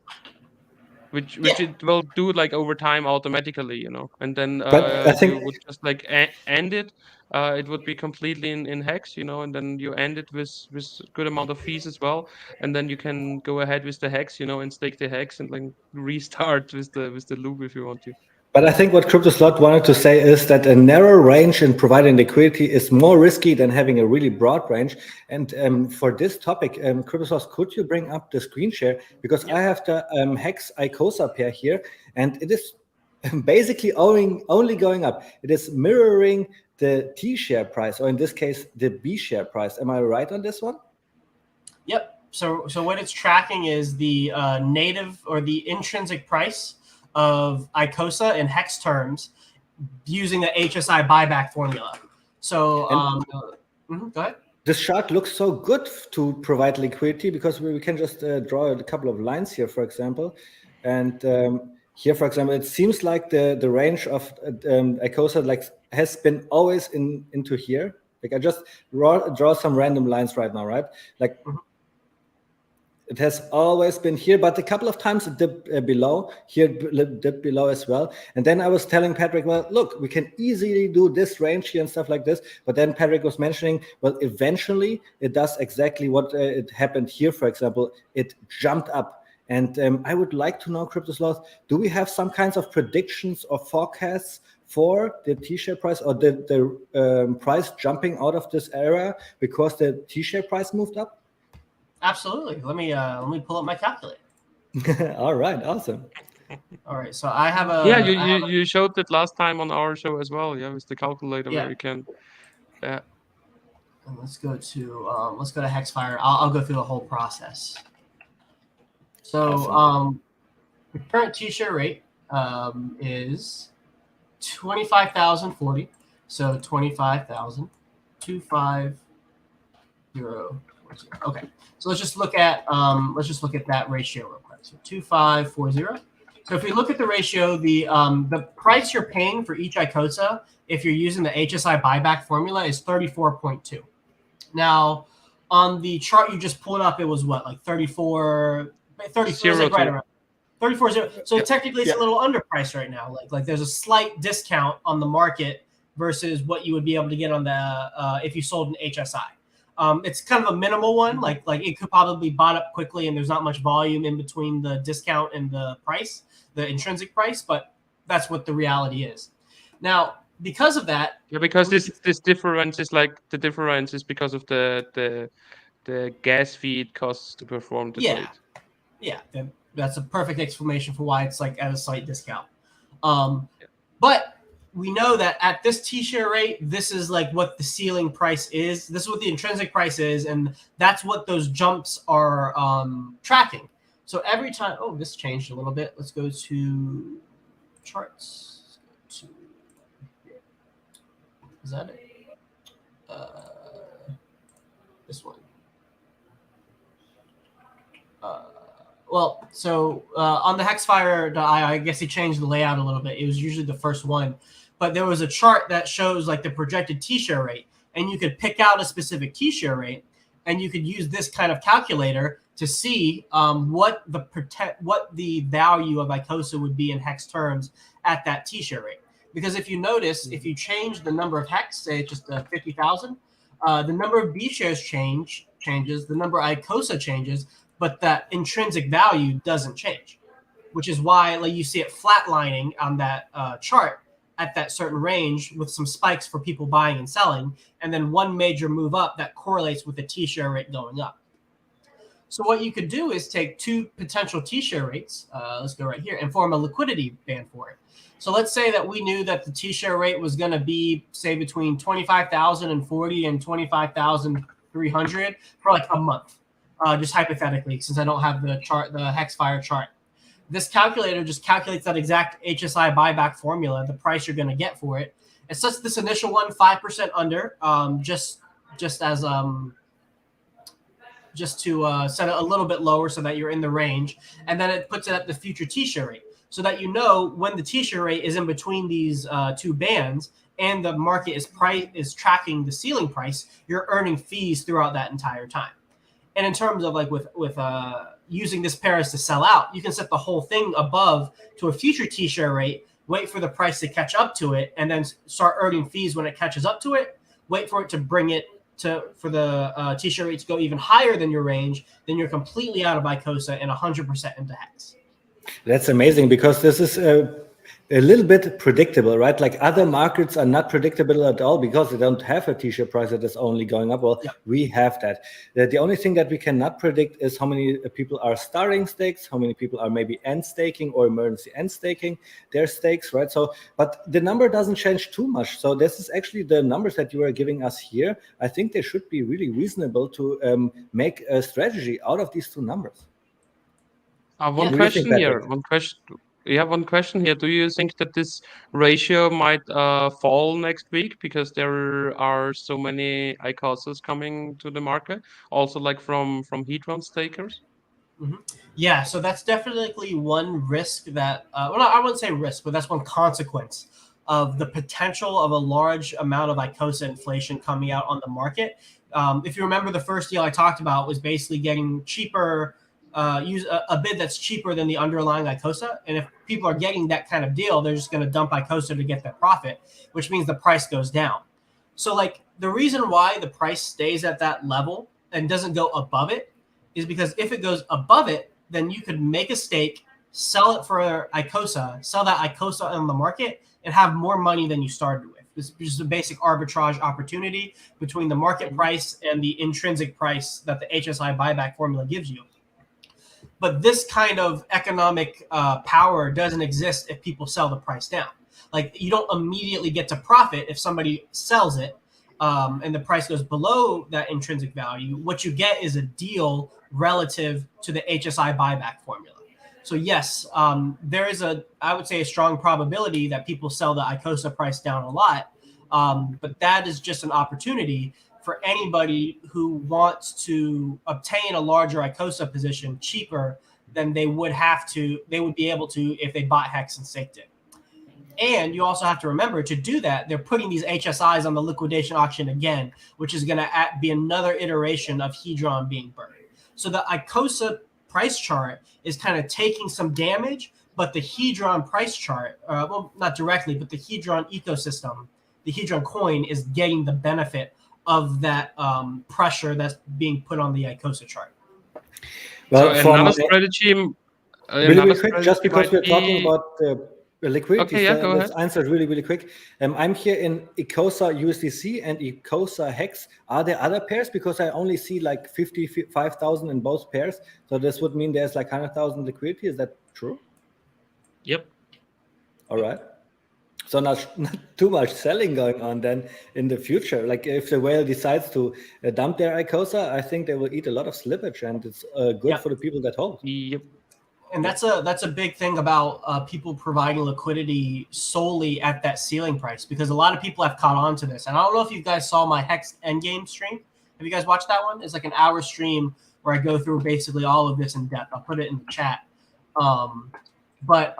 which it will do like over time automatically, and then But I think, you would just like end it. It would be completely in Hex, and then you end it with good amount of fees as well, and then you can go ahead with the Hex, and stake the Hex and like restart with the loop if you want to. But I think what CryptoSlot wanted to say is that a narrow range in providing liquidity is more risky than having a really broad range. And for this topic, CryptoSlot, could you bring up the screen share? Because I have the Hex ICOSA pair here, and it is basically only going up. It is mirroring the T share price, or in this case, the B share price. Am I right on this one? Yep. So what it's tracking is the native or the intrinsic price of ICOSA in Hex terms using the HSI buyback formula. So go ahead. This chart looks so good to provide liquidity, because we can just draw a couple of lines here, for example. And here, for example, it seems like the range of ICOSA like has been always into here. Like I just draw some random lines right now, right? Like It has always been here, but a couple of times it dipped below. Here it dipped below as well. And then I was telling Patrick, well, look, we can easily do this range here and stuff like this. But then Patrick was mentioning, well, eventually it does exactly what it happened here, for example. It jumped up. And I would like to know, CryptoSloth, do we have some kinds of predictions or forecasts for the T-share price or the price jumping out of this area because the T-share price moved up? Absolutely. Let me pull up my calculator. All right, awesome. All right, so I have a Yeah, you showed it last time on our show as well. Yeah, with the calculator Yeah. where you can. Yeah. And let's go to Hexfire. I'll go through the whole process. So Awesome. the current T-share rate is 25,040. So 25,000, 25040. Okay. So let's just look at that ratio real quick. So 2540. So if we look at the ratio, the price you're paying for each ICOSA, if you're using the HSI buyback formula, is 34.2. Now, on the chart you just pulled up, it was what, like 34? 34 is like right around 34.0. So technically, it's a little underpriced right now. Like there's a slight discount on the market versus what you would be able to get on the if you sold an HSI. It's kind of a minimal one. Like it could probably be bought up quickly, and there's not much volume in between the discount and the price, the intrinsic price. But that's what the reality is. Now, because of that, Yeah, because this difference is like the difference is because of the gas fee it costs to perform the trade. Yeah, that's a perfect explanation for why it's like at a slight discount. But we know that at this T-share rate, this is like what the ceiling price is. This is what the intrinsic price is, and that's what those jumps are tracking. So every time, oh, this changed a little bit. Let's go to charts. Is that it? This one. Well, so on the Hexfire.io, I guess he changed the layout a little bit. It was usually the first one, but there was a chart that shows like the projected T-share rate, and you could pick out a specific T-share rate, and you could use this kind of calculator to see what the value of ICOSA would be in hex terms at that T-share rate. Because if you notice, if you change the number of hex, say it's just 50,000, the number of B shares changes, the number of ICOSA changes, but that intrinsic value doesn't change, which is why like you see it flatlining on that chart at that certain range with some spikes for people buying and selling, and then one major move up that correlates with the T-share rate going up. So what you could do is take two potential T-share rates, let's go right here, and form a liquidity band for it. So let's say that we knew that the T-share rate was going to be, say, between 25,040 and 25,300 for like a month. Just hypothetically, since I don't have the chart, the Hexfire chart. This calculator just calculates that exact HSI buyback formula, the price you're going to get for it. It sets this initial one 5% under, just to set it a little bit lower so that you're in the range, and then it puts it at the future T-share rate, so that you know when the T-share rate is in between these two bands and the market is tracking the ceiling price, you're earning fees throughout that entire time. And in terms of like with using this pair as to sell out, you can set the whole thing above to a future T-share rate, wait for the price to catch up to it, and then start earning fees when it catches up to it, wait for it to bring it for the T-share rate to go even higher than your range, then you're completely out of ICOSA and 100% into Hex. That's amazing, because this is a little bit predictable, right? Like other markets are not predictable at all because they don't have a T-share price that is only going up. Well, we have that. The only thing that we cannot predict is how many people are starting stakes, how many people are maybe end staking or emergency end staking their stakes, right? So, but the number doesn't change too much. So this is actually the numbers that you are giving us here. I think they should be really reasonable to make a strategy out of these two numbers. One question here. One question here. Do you think that this ratio might fall next week because there are so many ICOSAs coming to the market, also like from Hedron stakers? Mm-hmm. Yeah, so that's definitely one risk that, well, I wouldn't say risk, but that's one consequence of the potential of a large amount of ICOSA inflation coming out on the market. If you remember, the first deal I talked about was basically getting cheaper use a bid that's cheaper than the underlying ICOSA. And if people are getting that kind of deal, they're just going to dump ICOSA to get their profit, which means the price goes down. So like the reason why the price stays at that level and doesn't go above it is because if it goes above it, then you could make a stake, sell it for ICOSA, sell that ICOSA on the market, and have more money than you started with. This is just a basic arbitrage opportunity between the market price and the intrinsic price that the HSI buyback formula gives you. But this kind of economic power doesn't exist if people sell the price down. Like you don't immediately get to profit if somebody sells it and the price goes below that intrinsic value. What you get is a deal relative to the HSI buyback formula. So yes, there is I would say, a strong probability that people sell the ICOSA price down a lot, but that is just an opportunity for anybody who wants to obtain a larger ICOSA position cheaper than they would be able to if they bought Hex and staked it. And you also have to remember, to do that, they're putting these HSIs on the liquidation auction again, which is going to be another iteration of Hedron being burned. So the ICOSA price chart is kind of taking some damage, but the Hedron price chart, well, not directly, but the Hedron ecosystem, the Hedron coin is getting the benefit of that pressure that's being put on the ICOSA chart. Well, so another strategy, really quick, just because we're talking about liquidity, okay, yeah, go let's ahead. answer really quick. I'm here in ICOSA USDC and ICOSA Hex. Are there other pairs? Because I only see like 55,000 in both pairs. So this would mean there's like 100,000 liquidity. Is that true? Yep. All right. So not too much selling going on then in the future. Like if the whale decides to dump their ICOSA, I think they will eat a lot of slippage, and it's good for the people that hold. Yep. And that's a big thing about people providing liquidity solely at that ceiling price, because a lot of people have caught on to this. And I don't know if you guys saw my Hex Endgame stream. Have you guys watched that one? It's like an hour stream where I go through basically all of this in depth. I'll put it in the chat. But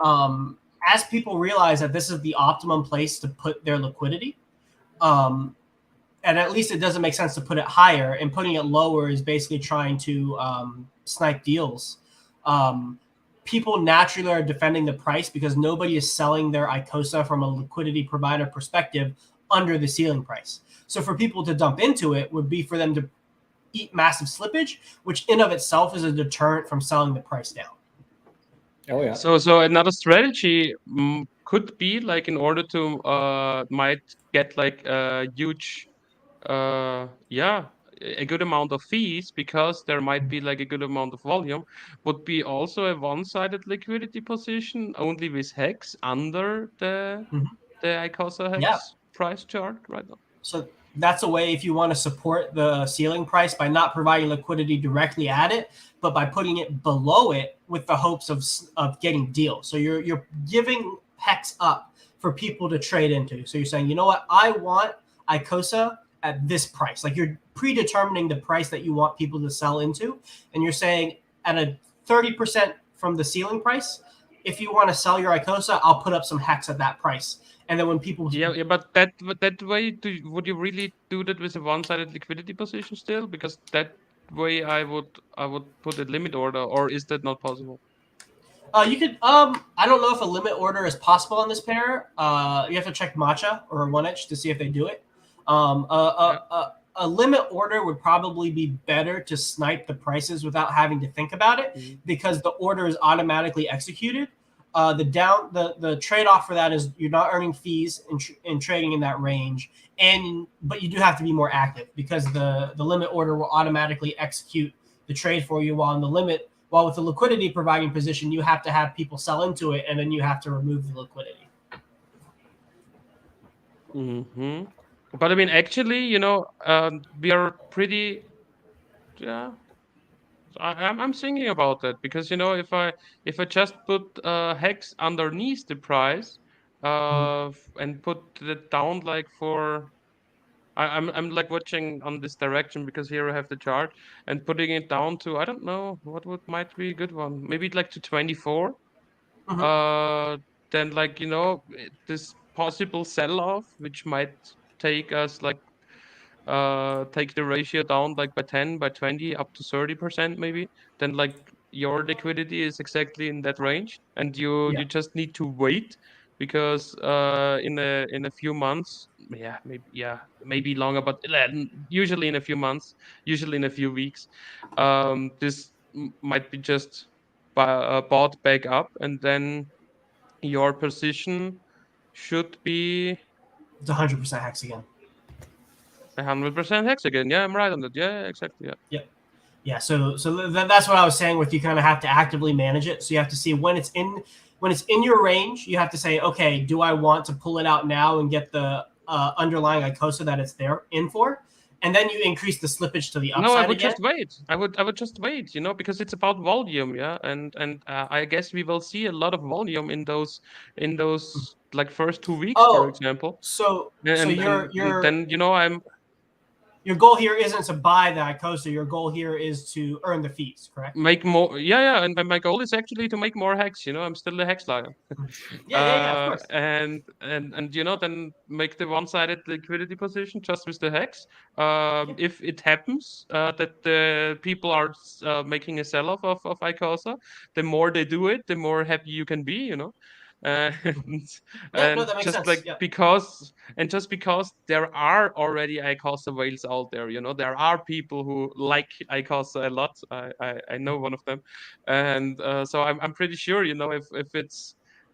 as people realize that this is the optimum place to put their liquidity, and at least it doesn't make sense to put it higher, and putting it lower is basically trying to snipe deals. People naturally are defending the price because nobody is selling their ICOSA from a liquidity provider perspective under the ceiling price. So for people to dump into it would be for them to eat massive slippage, which in of itself is a deterrent from selling the price down. Oh yeah. So another strategy could be like, in order to might get like a huge a good amount of fees, because there might be like a good amount of volume, would be also a one-sided liquidity position only with Hex under the ICOSA Hex price chart right now. So that's a way, if you want to support the ceiling price, by not providing liquidity directly at it, but by putting it below it with the hopes of getting deals. So you're giving Hex up for people to trade into. So you're saying, you know what, I want ICOSA at this price. Like you're predetermining the price that you want people to sell into, and you're saying at a 30% from the ceiling price, if you want to sell your ICOSA, I'll put up some Hex at that price. And then when people but that way, would you really do that with a one-sided liquidity position still? Because that way I would put a limit order, or is that not possible? You could I don't know if a limit order is possible on this pair. You have to check Matcha or 1Edge to see if they do it. A limit order would probably be better to snipe the prices without having to think about it, because the order is automatically executed. The trade-off for that is you're not earning fees in trading in that range, but you do have to be more active, because the limit order will automatically execute the trade for you, while with the liquidity providing position, you have to have people sell into it, and then you have to remove the liquidity. But I mean, actually, we are pretty, I'm thinking about that, because if I just put Hex underneath the price, and put it down like for, I'm like watching on this direction, because here I have the chart, and putting it down to, I don't know what might be a good one, maybe like to 24. Then like this possible sell-off, which might take us like take the ratio down like by 10, by 20, up to 30% maybe. Then like your liquidity is exactly in that range, and you just need to wait because in a few months, maybe longer, but usually in a few months, usually in a few weeks, this might be just bought back up, and then your position should be It's 100% hex again. 100% hex again. Yeah, I'm right on that. Yeah, exactly. Yeah. Yep. Yeah. So that's what I was saying. With you kind of have to actively manage it. So you have to see when it's in your range. You have to say, okay, do I want to pull it out now and get the underlying ICOSA that it's there in for, and then you increase the slippage to the No, I upside would again. just wait. I would just wait, because it's about volume, yeah. And I guess we will see a lot of volume in those like first 2 weeks, for Oh, example. so And then your goal here isn't to buy the ICOSA. Your goal here is to earn the fees, correct? make more. Yeah. And my goal is actually to make more hex. I'm still a hex lion. Yeah, of course. And then make the one-sided liquidity position just with the hex. If it happens that the people are making a sell-off of ICOSA, the more they do it, the more happy you can be. And Yeah, no, and that makes just sense. like Yeah. because there are already ICOSA whales out there, there are people who like ICOSA a lot. I know one of them, and so I'm pretty sure,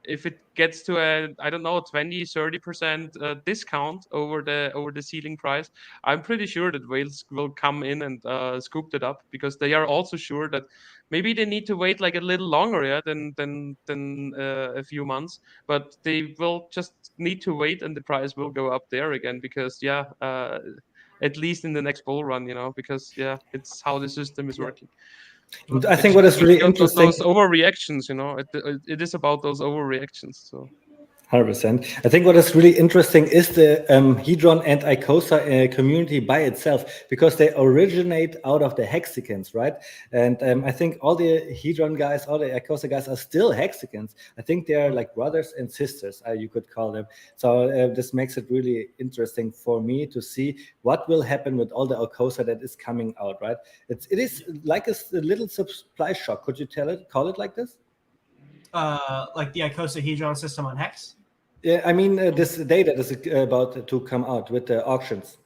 if it gets to a, I don't know, 20-30% discount over the ceiling price, I'm pretty sure that whales will come in and scoop it up, because they are also sure that maybe they need to wait like a little longer, yeah, than a few months, but they will just need to wait, and the price will go up there again, because at least in the next bull run, because it's how the system is working. And I think what is really interesting, Those overreactions, it is about those overreactions. So 100%. I think what is really interesting is the Hedron and ICOSA community by itself, because they originate out of the hexagons, right? And I think all the Hedron guys, all the ICOSA guys are still hexagons. I think they are like brothers and sisters, you could call them. So this makes it really interesting for me to see what will happen with all the ICOSA that is coming out, right? It is like a little supply shock. Could you call it like this? Like the ICOSA Hedron system on Hex? Yeah, I mean, this day that is about to come out with the auctions.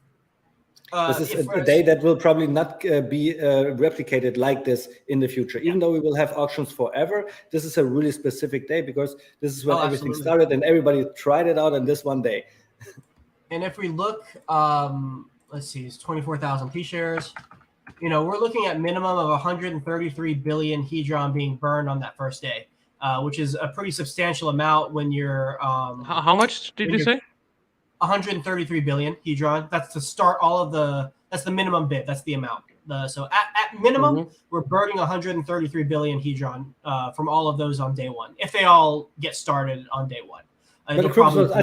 This is a day that will probably not be replicated like this in the future. Even though we will have auctions forever, this is a really specific day, because this is when everything started and everybody tried it out on this one day. And if we look, let's see, it's 24,000 P shares. We're looking at minimum of 133 billion Hedron being burned on that first day. Which is a pretty substantial amount when you're. How much did you say? 133 billion Hedron. That's to start all of the. That's the minimum bid. That's the amount. So at minimum, we're burning 133 billion Hedron from all of those on day one, if they all get started on day one. But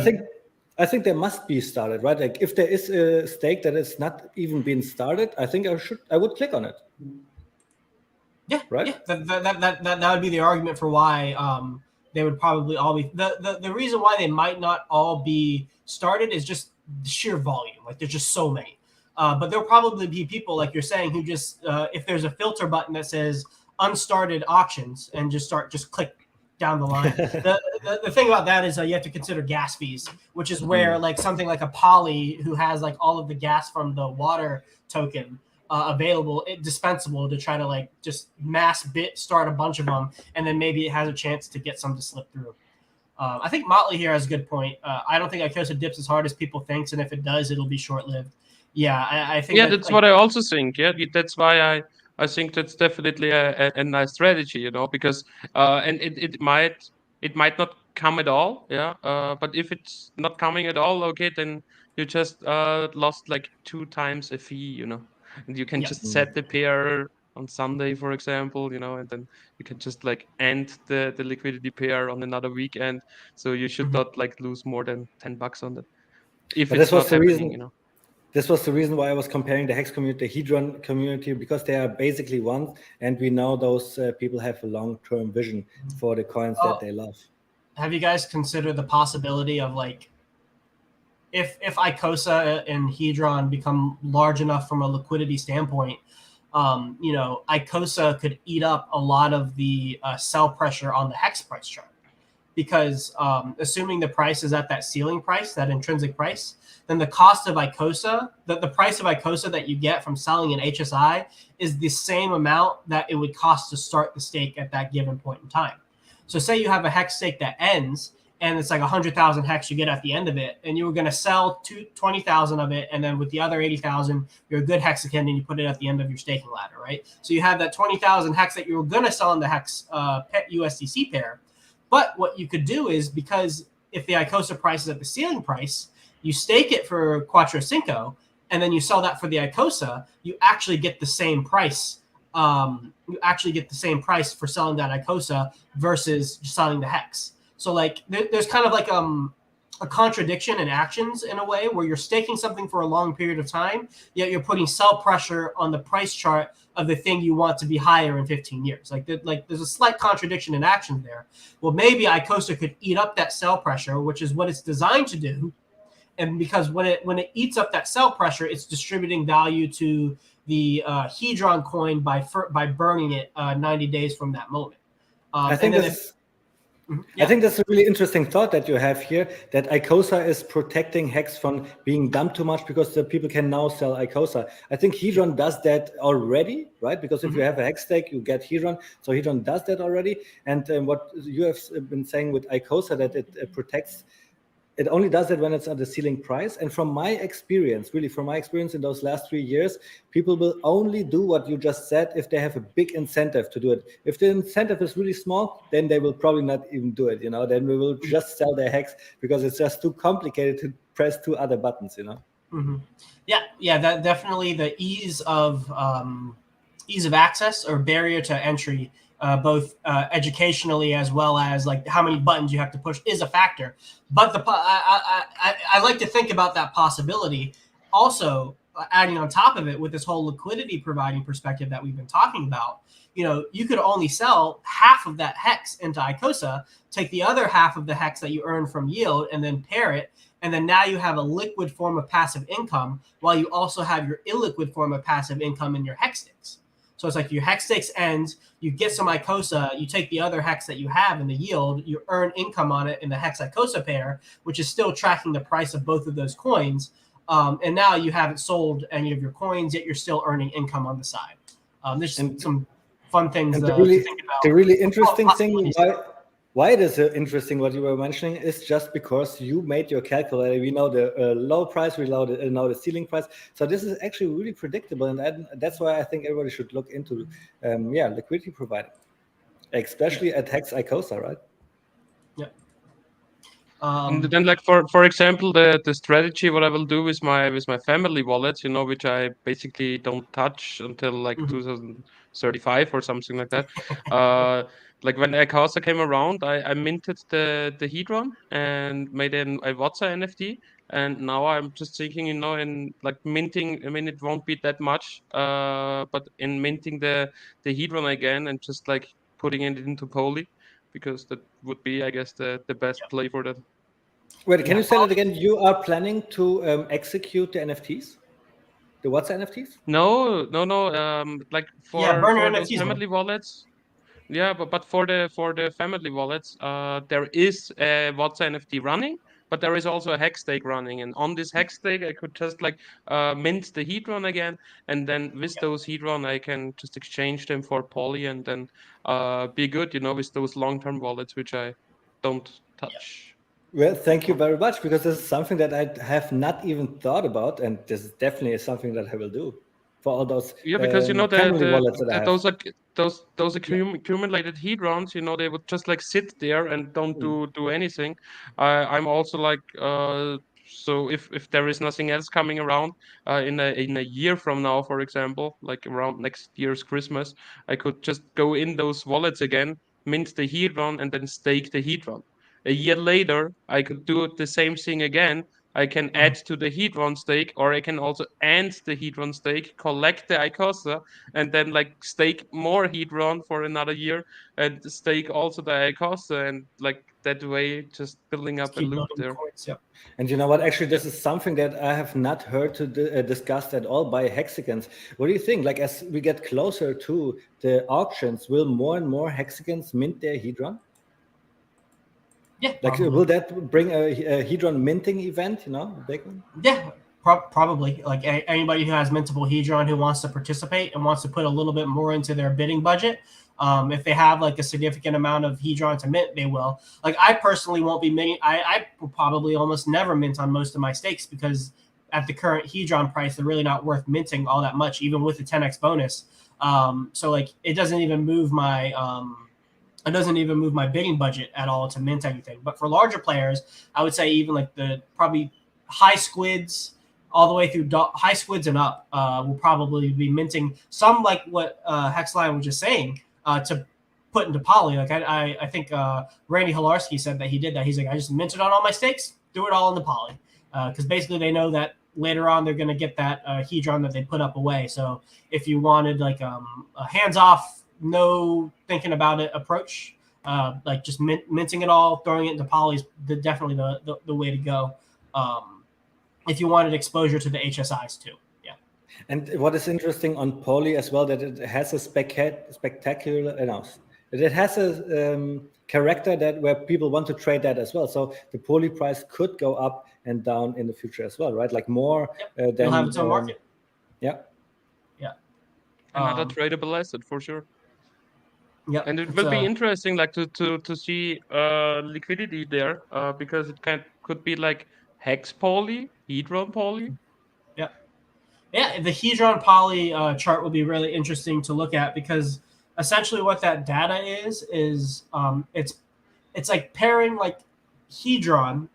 I think they must be started, right? Like if there is a stake that is not even been started, I think I would click on it. Yeah, right. Yeah, that would be the argument for why they would probably all be the reason why they might not all be started is just the sheer volume. Like there's just so many. But there'll probably be people like you're saying who just if there's a filter button that says unstarted auctions and just click down the line. the thing about that is you have to consider gas fees, which is where like something like a Poly who has like all of the gas from the water token available, dispensable to try to like just mass bit start a bunch of them, and then maybe it has a chance to get some to slip through. I think Motley here has a good point. I don't think ICOSA dips as hard as people think, and if it does, it'll be short-lived. Yeah, I think. Yeah, that's what I also think. Yeah, that's why I think that's definitely a nice strategy, because and it might not come at all. Yeah, but if it's not coming at all, okay, then you just lost like 2 times a fee, and you can just set the pair on Sunday, for example, and then you can just like end the liquidity pair on another weekend. So you should not like lose more than $10 on that if it's not happening, This was the reason why I was comparing the Hex community, the Hedron community, because they are basically one, and we know those people have a long-term vision for the coins that they love. Have you guys considered the possibility of like, if ICOSA and Hedron become large enough from a liquidity standpoint, ICOSA could eat up a lot of the sell pressure on the hex price chart because assuming the price is at that ceiling price, that intrinsic price, then the cost of ICOSA, the price of ICOSA that you get from selling an HSI is the same amount that it would cost to start the stake at that given point in time. So say you have a hex stake that ends and it's like 100,000 hex you get at the end of it, and you were going to sell 20,000 of it, and then with the other 80,000, you're a good hexagon and you put it at the end of your staking ladder, right? So you have that 20,000 hex that you were going to sell in the hex USDC pair. But what you could do is, because if the ICOSA price is at the ceiling price, you stake it for Quattro Cinco, and then you sell that for the ICOSA, you actually get the same price. You actually get the same price for selling that ICOSA versus selling the hex. So like there's kind of like a contradiction in actions in a way where you're staking something for a long period of time, yet you're putting sell pressure on the price chart of the thing you want to be higher in 15 years. Like there's a slight contradiction in actions there. Well, maybe ICOSA could eat up that sell pressure, which is what it's designed to do. And because when it eats up that sell pressure, it's distributing value to the Hedron coin by burning it 90 days from that moment. I think this. Yeah. I think that's a really interesting thought that you have here, that ICOSA is protecting Hex from being dumped too much because the people can now sell ICOSA. I think Hedron does that already, right? Because if you have a Hex stake, you get Hedron. So Hedron does that already. And what you have been saying with ICOSA, that it protects, it only does it when it's at the ceiling price. And from my experience, really from my experience in those last 3 years, people will only do what you just said if they have a big incentive to do it. If the incentive is really small, then they will probably not even do it, then we will just sell their hex because it's just too complicated to press 2 other buttons, Yeah, that definitely the ease of access or barrier to entry, both educationally as well as like how many buttons you have to push, is a factor. But I like to think about that possibility also adding on top of it with this whole liquidity providing perspective that we've been talking about. You could only sell half of that hex into ICOSA, take the other half of the hex that you earn from yield, and then pair it. And then now you have a liquid form of passive income while you also have your illiquid form of passive income in your hex stakes. So it's like your hex stakes ends, you get some ICOSA, you take the other hex that you have in the yield, you earn income on it in the hex ICOSA pair, which is still tracking the price of both of those coins. And now you have it sold and you have your coins, yet you're still earning income on the side. There's some fun things to think about. The really interesting thing, why it is interesting what you were mentioning, is just because you made your calculator. We know the low price, we know the ceiling price. So this is actually really predictable, and that's why I think everybody should look into liquidity providing, especially at Hex ICOSA, right? Yeah. And then, like for example, the strategy what I will do with my family wallets, which I basically don't touch until like 2035 or something like that. Like when ICOSA came around, I minted the Hedron and made a WhatsApp NFT. And now I'm just thinking, in like minting. I mean, it won't be that much, but in minting the Hedron again and just like putting it into Poly, because that would be, I guess, the best play for that. Wait, can you say that again? You are planning to execute the NFTs, the WhatsApp NFTs? No. Like burn for your those NFTs, family wallets. Yeah, but for the family wallets, there is a WhatsApp NFT running, but there is also a hex stake running. And on this hex stake, I could just like mint the Hedron again, and then with those Hedron, I can just exchange them for Poly, and then be good, with those long-term wallets which I don't touch. Well, thank you very much, because this is something that I have not even thought about, and this is definitely something that I will do for all those Because family wallets that I have. those accumulated Hedrons, they would just like sit there and don't do anything. I'm also like so if there is nothing else coming around in a year from now, for example, like around next year's Christmas, I could just go in those wallets again, mint the Hedron, and then stake the Hedron. A year later, I could do the same thing again, I can add to the Hedron stake, or I can also end the Hedron stake, collect the ICOSA, and then like stake more Hedron for another year, and stake also the ICOSA, and like that way just building Just up a keep loop building there. coins. Yep. And you know what? Actually, this is something that I have not heard to discussed at all by hexagons. What do you think? Like, as we get closer to the auctions, will more and more hexagons mint their Hedron? Yeah, Like, probably. will that bring a Hedron minting event? You know, a big one? Yeah, probably. Like anybody who has mintable Hedron who wants to participate and wants to put a little bit more into their bidding budget, if they have like a significant amount of Hedron to mint, they will. Like I personally won't be minting. I will probably almost never mint on most of my stakes because at the current Hedron price, they're really not worth minting all that much, even with the 10x bonus. So like it doesn't even move my bidding budget at all to mint anything. But for larger players, I would say even like the probably high squids all the way through high squids and up will probably be minting some like what Hexline was just saying to put into poly. Like I think Randy Hilarski said that he did that. He's like, I just minted on all my stakes, do it all in the poly. Because basically they know that later on they're going to get that Hedron that they put up away. So if you wanted like a hands-off, no thinking about it approach, like just minting it all, throwing it into poly is definitely the way to go. If you wanted exposure to the HSIs too. Yeah. And what is interesting on poly as well, that it has a spectacular, it has a character that where people want to trade that as well. So the poly price could go up and down in the future as well, right? Like more than it'll have its own market. Yeah. Yeah. Another tradable asset for sure. Yeah. And it will be interesting, like to see liquidity there, because it could be like hex poly, Hedron poly. Yeah. Yeah, the Hedron poly chart will be really interesting to look at because essentially what that data is it's like pairing like Hedron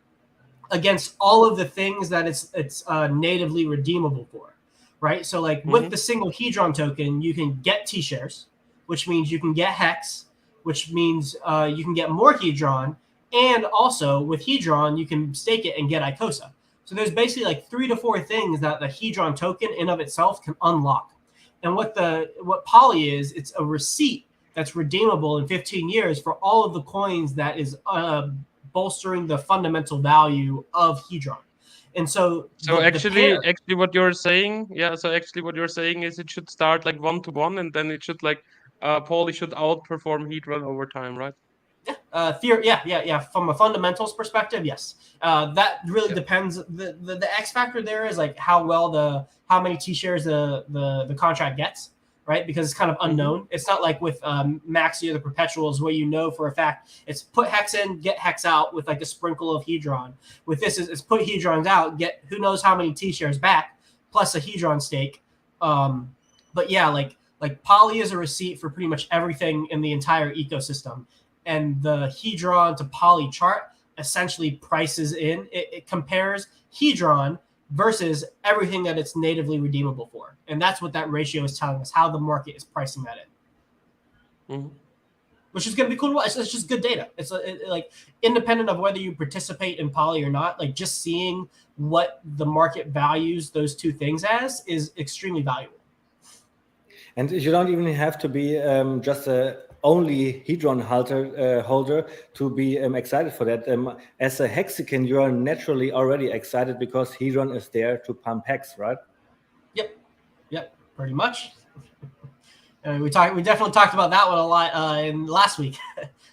against all of the things that it's natively redeemable for, right? So like with the single Hedron token, you can get T-shares, which means you can get Hex, which means you can get more Hedron, and also with Hedron, you can stake it and get ICOSA. So there's basically like 3 to 4 things that the Hedron token in of itself can unlock. And what Poly is, it's a receipt that's redeemable in 15 years for all of the coins that is bolstering the fundamental value of Hedron. And so actually what you're saying, is it should start like 1-to-1, and then it should like Poly should outperform Hedron over time, right? Yeah. From a fundamentals perspective, yes. That really depends. The X factor there is like how how many T-shares the contract gets, right? Because it's kind of unknown. It's not like with Maxi or the Perpetuals where you know for a fact it's put Hex in, get Hex out with like a sprinkle of Hedron. With this, it's put Hedrons out, get who knows how many T-shares back, plus a Hedron stake. But yeah, like Poly is a receipt for pretty much everything in the entire ecosystem. And the Hedron to Poly chart essentially prices in. It compares Hedron versus everything that it's natively redeemable for. And that's what that ratio is telling us, how the market is pricing that in. Which is going to be cool. It's just good data. It's like independent of whether you participate in Poly or not, like just seeing what the market values those two things as is extremely valuable. And you don't even have to be just a only Hedron holder to be excited for that. As a Hexican, you are naturally already excited because Hedron is there to pump Hex, right? Yep, pretty much. And we definitely talked about that one a lot in last week.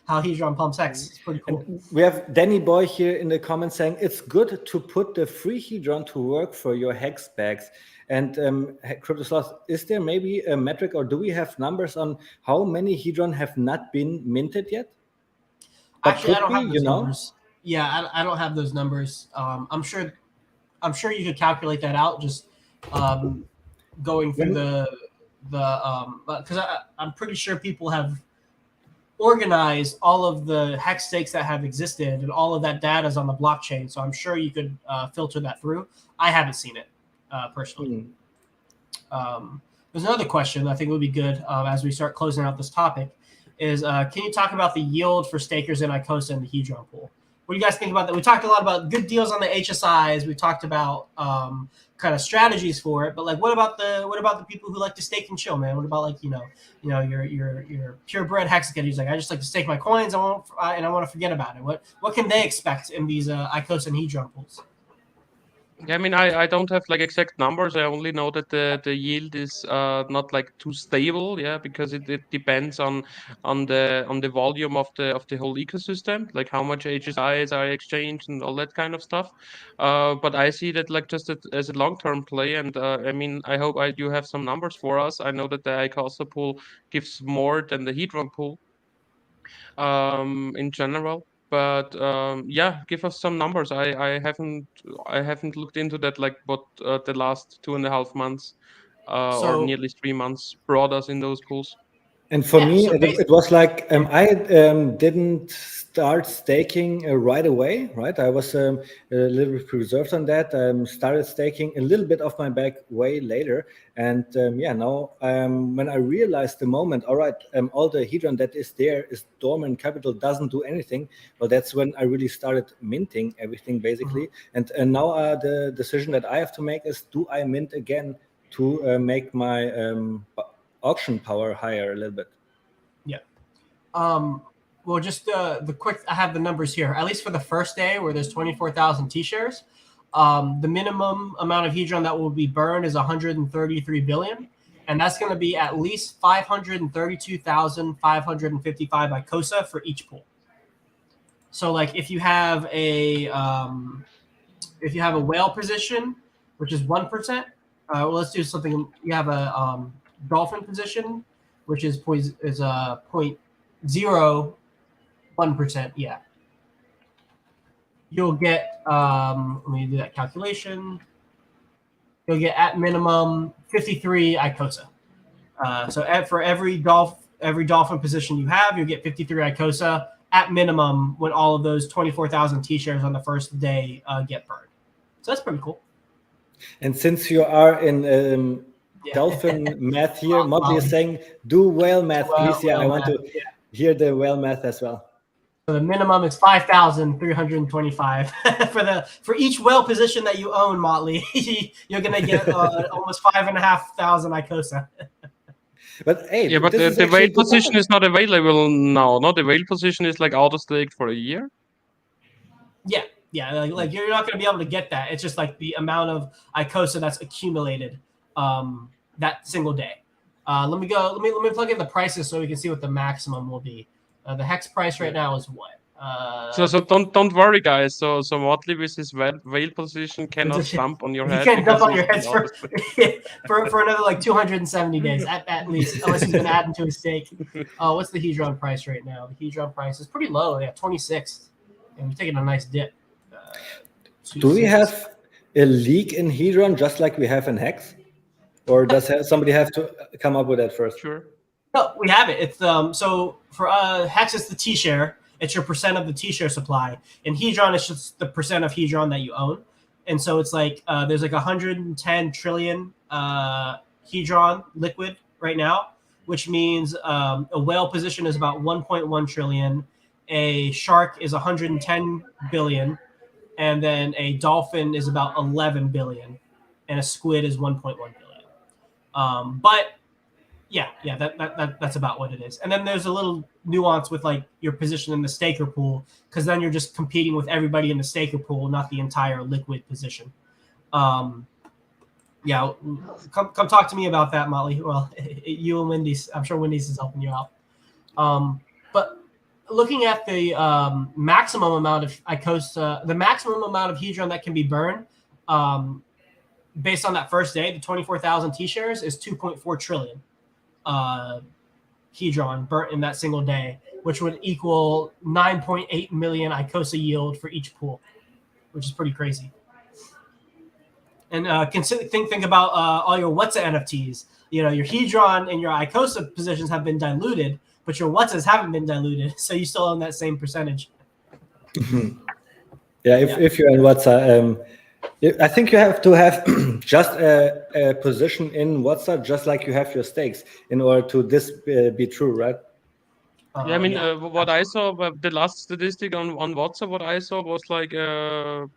How Hedron pumps Hex. It's pretty cool. And we have Danny Boy here in the comments saying it's good to put the free Hedron to work for your Hex bags. And CryptoSloth, is there maybe a metric, or do we have numbers on how many Hedron have not been minted yet? Actually, I don't have those numbers. Yeah, I don't have those numbers. I'm sure you could calculate that out just going through because I'm pretty sure people have organized all of the Hex stakes that have existed, and all of that data is on the blockchain. So I'm sure you could filter that through. I haven't seen it personally. There's another question I think would be good as we start closing out this topic is can you talk about the yield for stakers in ICOSA and the Hedron pool? What do you guys think about that? We talked a lot about good deals on the HSIs. We talked about kind of strategies for it, but like, what about the people who like to stake and chill, man? What about like your purebred hexagon? He's like, I just like to stake my coins. I want to forget about it. What can they expect in these ICOS and Hedron pools? Yeah, I mean, I don't have like exact numbers. I only know that the yield is not like too stable, yeah, because it depends on the volume of the whole ecosystem, like how much HSIs are exchanged and all that kind of stuff. But I see that like just as a long-term play, and I mean, I hope you have some numbers for us. I know that the ICOSA pool gives more than the Hedron pool in general. But yeah, give us some numbers. I haven't looked into that, like what the last 2.5 months or So nearly 3 months brought us in those pools. And for yeah, me, so it was like I didn't start staking right away, right? I was a little bit reserved on that. Started staking a little bit of my bag way later. And yeah, now when I realized the moment, all right, all the Hedron that is there is dormant capital, doesn't do anything. Well, that's when I really started minting everything, basically. And now the decision that I have to make is, do I mint again to make my auction power higher a little bit? Yeah. Well, just the quick. I have the numbers here. At least for the first day, where there's 24,000 T-shares, the minimum amount of Hedron that will be burned is 133 billion, and that's going to be at least 532,555 ICOSA for each pool. So, like, if you have a whale position, which is 1%, well, let's do something. You have a dolphin position, which is 0.01%. Yeah, you'll get. Let me do that calculation. You'll get at minimum 53 ICOSA. So for every dolphin position you have, you'll get 53 ICOSA at minimum when all of those 24,000 T-shares on the first day get burned. So that's pretty cool. And since you are in dolphin math here, Motley is saying, do whale math, please. Yeah, I want to hear the whale math as well. So the minimum is 5,325 for each whale position that you own, Motley. You're gonna get almost 5,500 ICOSA. But hey, yeah, but the whale position is not available now. No, the whale position is like out of stake for a year. Yeah, like you're not going to be able to get that. It's just like the amount of ICOSA that's accumulated that single day. Let me plug in the prices so we can see what the maximum will be. The hex price right now is what? So don't worry, guys. So Motley with his whale position cannot jump on your head. He can't jump on your head for another like 270 days at least, unless he's going to add into his stake. What's the Hedron price right now? The Hedron price is pretty low. Yeah, 26, and we're taking a nice dip. Do we have a leak in Hedron just like we have in Hex? Or does somebody have to come up with that first? Sure. No, we have it. It's so for Hex, it's the T-share. It's your percent of the T-share supply. And Hedron is just the percent of Hedron that you own. And so it's like there's like 110 trillion Hedron liquid right now, which means a whale position is about 1.1 trillion. A shark is 110 billion. And then a dolphin is about 11 billion, and a squid is 1.1 billion. But yeah, that's about what it is. And then there's a little nuance with like your position in the staker pool, because then you're just competing with everybody in the staker pool, not the entire liquid position. Yeah, come talk to me about that, Molly. Well, you and Wendy's. I'm sure Wendy's is helping you out. But looking at the maximum amount of ICOSA, the maximum amount of Hedron that can be burned, based on that first day, the 24,000 T-shares is 2.4 trillion Hedron burnt in that single day, which would equal 9.8 million ICOSA yield for each pool, which is pretty crazy. And think about all your WhatsApp NFTs. You know, your Hedron and your ICOSA positions have been diluted, but your WhatsApps haven't been diluted, so you still own that same percentage. Yeah, if you're in WhatsApp, I think you have to have just a position in WhatsApp, just like you have your stakes, in order to this be true, right? Yeah, I mean, Yeah, what I saw, the last statistic on WhatsApp, what I saw was like that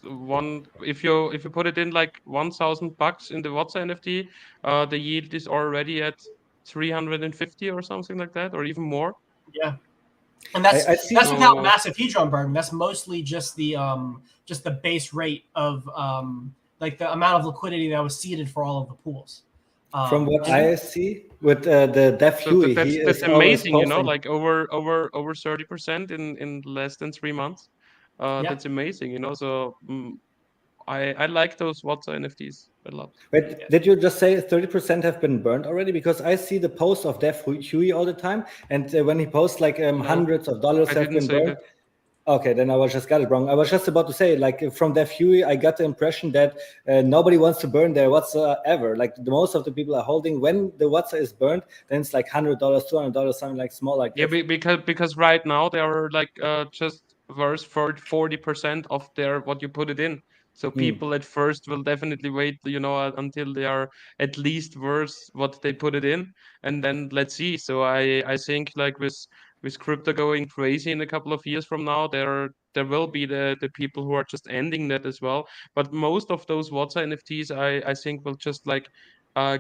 one, if you put it in like $1,000 in the WhatsApp NFT, the yield is already at 350 or something like that, or even more. yeah. And I see. that's without So massive hedron burn. That's mostly just the base rate of like the amount of liquidity that was seeded for all of the pools. From what And I see with the Def so Huey, he that's is always amazing, you know, posting. like over 30% in less than 3 months. yeah, That's amazing, you know. So I like those WhatsApp NFTs a lot. Wait, did you just say 30% have been burned already? Because I see the posts of Def Huey all the time, and when he posts like No, hundreds of dollars I have didn't been say burned. that. Okay, then I was just got it wrong. I was just about to say, like from Def Huey, I got the impression that nobody wants to burn their whatsoever. Like the most of the people are holding. When the WhatsApp is burned, then it's like $100, $200, something like small like Yeah, this. because right now they are like just worth for 40% of their what you put it in. So people at first will definitely wait, you know, until they are at least worth what they put it in, and then let's see. So I think like with crypto going crazy in a couple of years from now, there will be the people who are just ending that as well. But most of those WhatsApp NFTs, I think will just like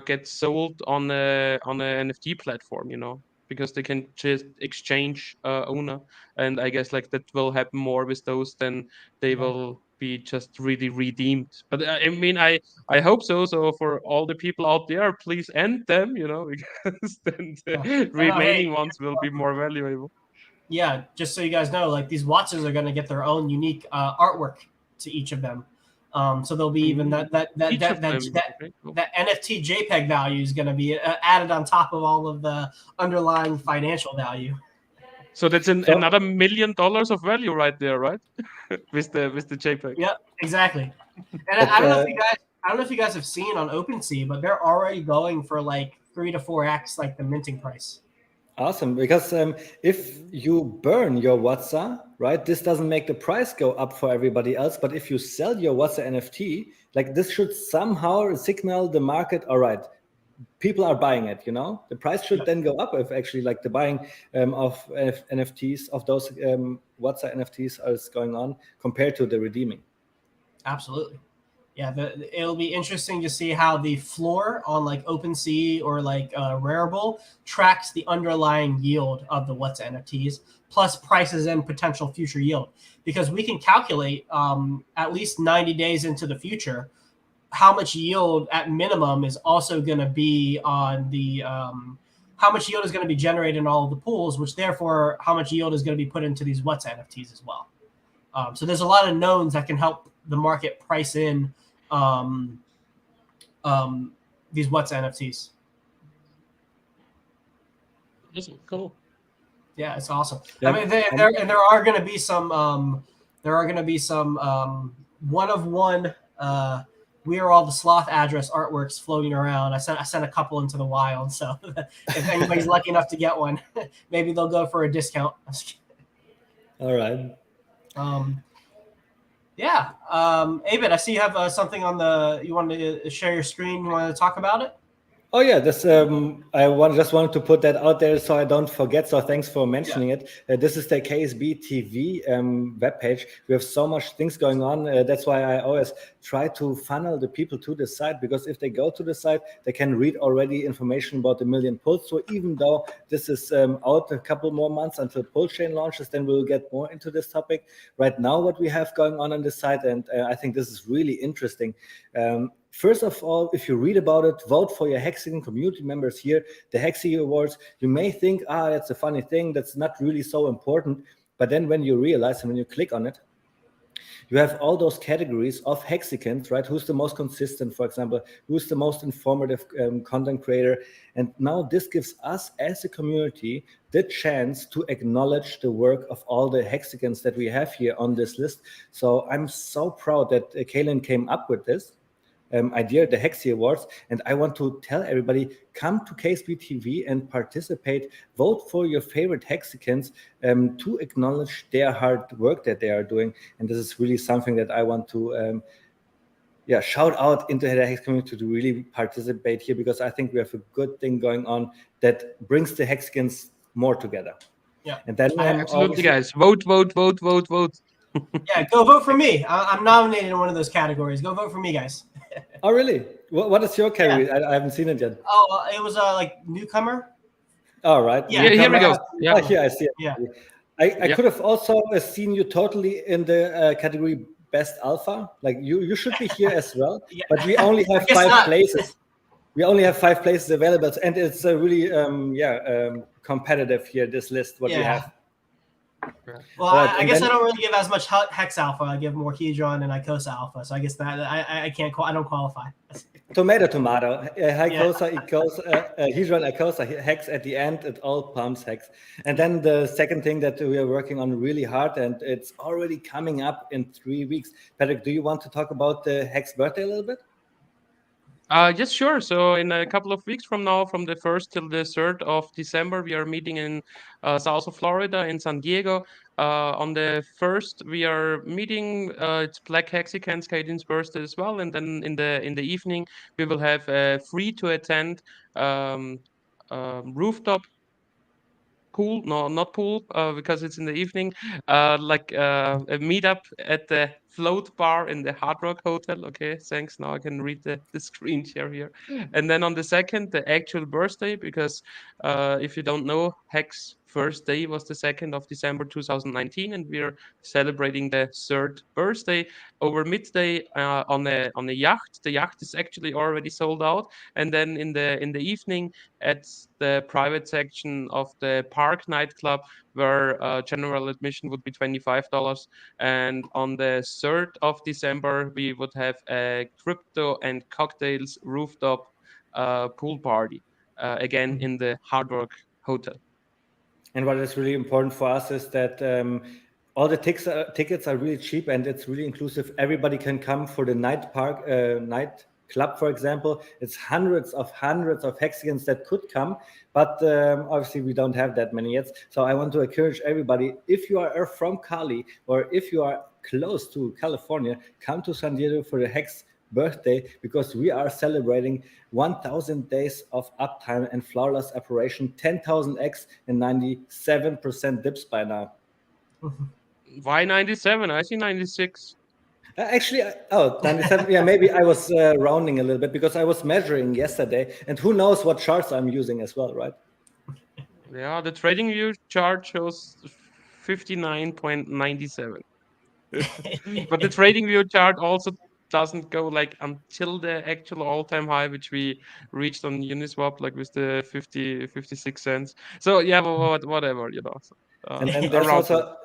get sold on a NFT platform, you know, because they can just exchange owner, and I guess like that will happen more with those than they yeah, will be just really redeemed. But I mean, I hope so. So for all the people out there, please end them, you know, because then yeah. the And hey, remaining ones will be more valuable. yeah, just so you guys know, like these watches are going to get their own unique artwork to each of them. So there'll be even Mm. Each of them, okay, cool. that NFT JPEG value is going to be added on top of all of the underlying financial value. So that's So, another $1 million of value right there, right? with the JPEG. Yep, exactly. And but I don't know if you guys have seen on OpenSea, but they're already going for like 3 to 4x like the minting price. awesome, because if you burn your WhatsApp, right, this doesn't make the price go up for everybody else. But if you sell your WhatsApp NFT, like this should somehow signal the market, all right, people are buying it, you know, the price should Yep, then go up if actually like the buying of NFTs, of those WhatsApp NFTs is going on compared to the redeeming. absolutely. Yeah, it'll be interesting to see how the floor on like OpenSea or like Rarible tracks the underlying yield of the What's NFTs plus prices and potential future yield, because we can calculate at least 90 days into the future how much yield at minimum is also going to be on the how much yield is going to be generated in all of the pools, which therefore how much yield is going to be put into these What's NFTs as well. So there's a lot of knowns that can help the market price in um, um, these What's NFTs. Cool. Yeah, it's awesome. I Yeah, mean, there are going to be some one of one. We are all the sloth address artworks floating around. I sent a couple into the wild, so if anybody's lucky enough to get one, maybe they'll go for a discount. all right. Um, yeah, Abid, I see you have something on the. You wanted to share your screen. You wanted to talk about it? Oh yeah, this just wanted to put that out there so I don't forget. So thanks for Yeah. mentioning it. This is the KSB TV webpage. We have so much things going on. That's why I always try to funnel the people to the site, because if they go to the site, they can read already information about the million pulls. So even though this is out a couple more months until pull chain launches, then we'll get more into this topic. Right now, what we have going on the site, and I think this is really interesting. First of all, if you read about it, vote for your Hexagon community members here, the Hexi Awards. You may think, that's a funny thing, that's not really so important. But then when you realize and when you click on it, you have all those categories of hexagons, right? Who's the most consistent, for example, who's the most informative content creator. And now this gives us as a community the chance to acknowledge the work of all the hexagons that we have here on this list. So I'm so proud that Kaylin came up with this idea, the Hexi Awards, and I want to tell everybody, come to KSB TV and participate, vote for your favorite hexagons to acknowledge their hard work that they are doing. And this is really something that I want to shout out into the Hex community to really participate here, because I think we have a good thing going on that brings the hexagons more together. Yeah. And then Absolutely, guys. Vote, vote, vote, vote, vote. Yeah, go vote for me. I'm nominated in one of those categories. Go vote for me, guys. Oh, really? What is your category? I haven't seen it yet. Oh, it was like newcomer. All right. Yeah, Here we go. Yeah. Oh, here I see it. Yeah. I could have also seen you totally in the category best alpha. Like you should be here as well. Yeah. But we only have guess 5 not. places. We only have 5 places available, and it's a really competitive here. This list, what we Yeah. have. Well, Right, I and guess then- I don't really give as much hex alpha. I give more hedron and icosa alpha. So I guess that I can't. I don't qualify. Tomato. Icosa, hedron, icosa, hex at the end. It all pumps hex. And then the second thing that we are working on really hard, and it's already coming up in 3 weeks. Patrick, do you want to talk about the hex birthday a little bit? Yes, sure. So in a couple of weeks from now, from the 1st till the 3rd of December, we are meeting in south of Florida in San Diego. On the 1st, we are meeting. It's Black Hexicans Caden's birthday as well, and then in the evening, we will have a free to attend rooftop pool. No, not pool, because it's in the evening. Like a meetup at the Float Bar in the Hard Rock Hotel. Okay, thanks. Now I can read the screen share here. And then on the 2nd, the actual birthday, because if you don't know, Hex first day was the 2nd of December 2019, and we're celebrating the 3rd birthday over midday on a yacht. The yacht is actually already sold out, and then in the evening at the private section of the Park nightclub, where general admission would be $25. And on the 3rd of December, we would have a crypto and cocktails rooftop pool party, again in the Hard Rock Hotel. And what is really important for us is that all the tickets are really cheap, and it's really inclusive. Everybody can come for the night club, for example. It's hundreds of hexagons that could come, but obviously we don't have that many yet. So I want to encourage everybody, if you are from Cali or if you are close to California, come to San Diego for the Hex birthday, because we are celebrating 1,000 days of uptime and flawless operation, 10,000x and 97% dips by now. Why 97? I see 96. Actually, 97. Yeah, maybe I was rounding a little bit because I was measuring yesterday, and who knows what charts I'm using as well, right? Yeah, the trading view chart shows 59.97. But the trading view chart also doesn't go like until the actual all-time high, which we reached on Uniswap, like with the 56 cents. So yeah, whatever, you know. So, And there's around also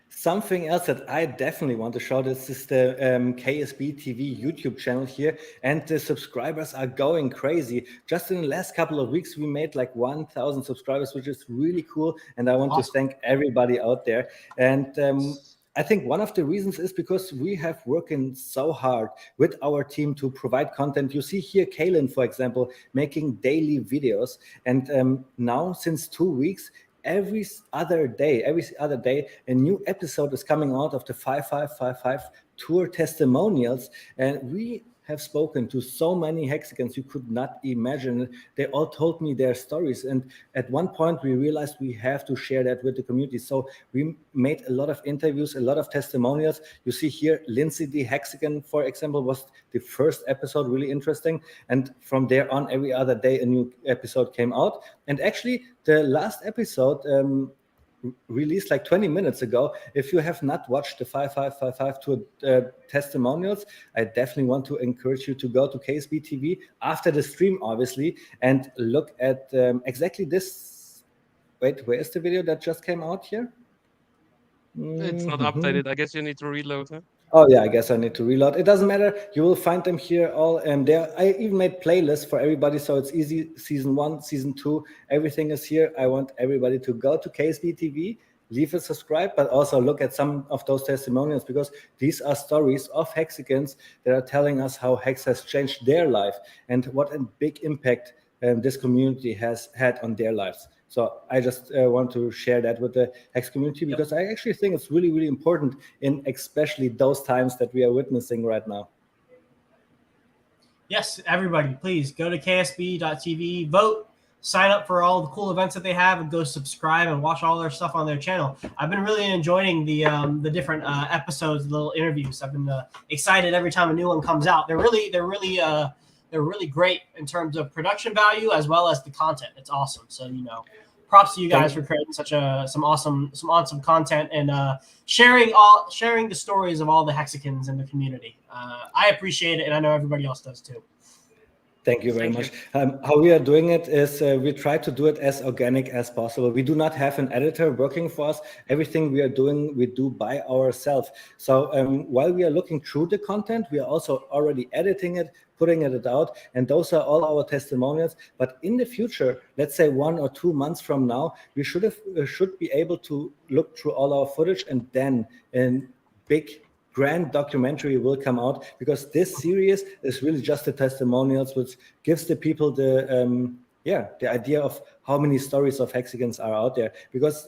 something else that I definitely want to show. This is the KSB TV YouTube channel here, and the subscribers are going crazy. Just in the last couple of weeks, we made like 1,000 subscribers, which is really cool. And I want to thank everybody out there. And I think one of the reasons is because we have working so hard with our team to provide content. You see here, Kaylin, for example, making daily videos. And now, since 2 weeks, every other day, a new episode is coming out of the 5555 tour testimonials. And we have spoken to so many hexagons you could not imagine. They all told me their stories. And at one point, we realized we have to share that with the community. So we made a lot of interviews, a lot of testimonials. You see here, Lindsay the Hexagon, for example, was the first episode, really interesting. And from there on, every other day, a new episode came out. And actually, the last episode released like 20 minutes ago. If you have not watched the 5555 tour testimonials, I definitely want to encourage you to go to KSB TV after the stream, obviously, and look at exactly this. Wait, where is the video that just came out here? It's not updated. I guess you need to reload, huh? Oh yeah, I guess I need to reload. It doesn't matter. You will find them here all. And there, I even made playlists for everybody, so it's easy. Season 1, season 2, everything is here. I want everybody to go to KSB TV, leave a subscribe, but also look at some of those testimonials, because these are stories of hexagons that are telling us how Hex has changed their life and what a big impact this community has had on their lives. So I just want to share that with the Hex community, because I actually think it's really, really important in especially those times that we are witnessing right now. Yes, everybody, please go to ksb.tv, vote. sign up for all the cool events that they have and go subscribe and watch all their stuff on their channel. I've been really enjoying the different episodes, little interviews. I've been excited every time a new one comes out. They're really great in terms of production value as well as the content. It's awesome. So, you know, props to you guys for creating such some awesome content and sharing the stories of all the Hexicans in the community. I appreciate it, and I know everybody else does too. Thank you very much. How we are doing it is we try to do it as organic as possible. We do not have an editor working for us. Everything we are doing, we do by ourselves. So while we are looking through the content, we are also already editing it, putting it out, and those are all our testimonials. But in the future, let's say 1 or 2 months from now, we should be able to look through all our footage, and then in big grand documentary will come out, because this series is really just the testimonials, which gives the people the idea of how many stories of Hexicans are out there. Because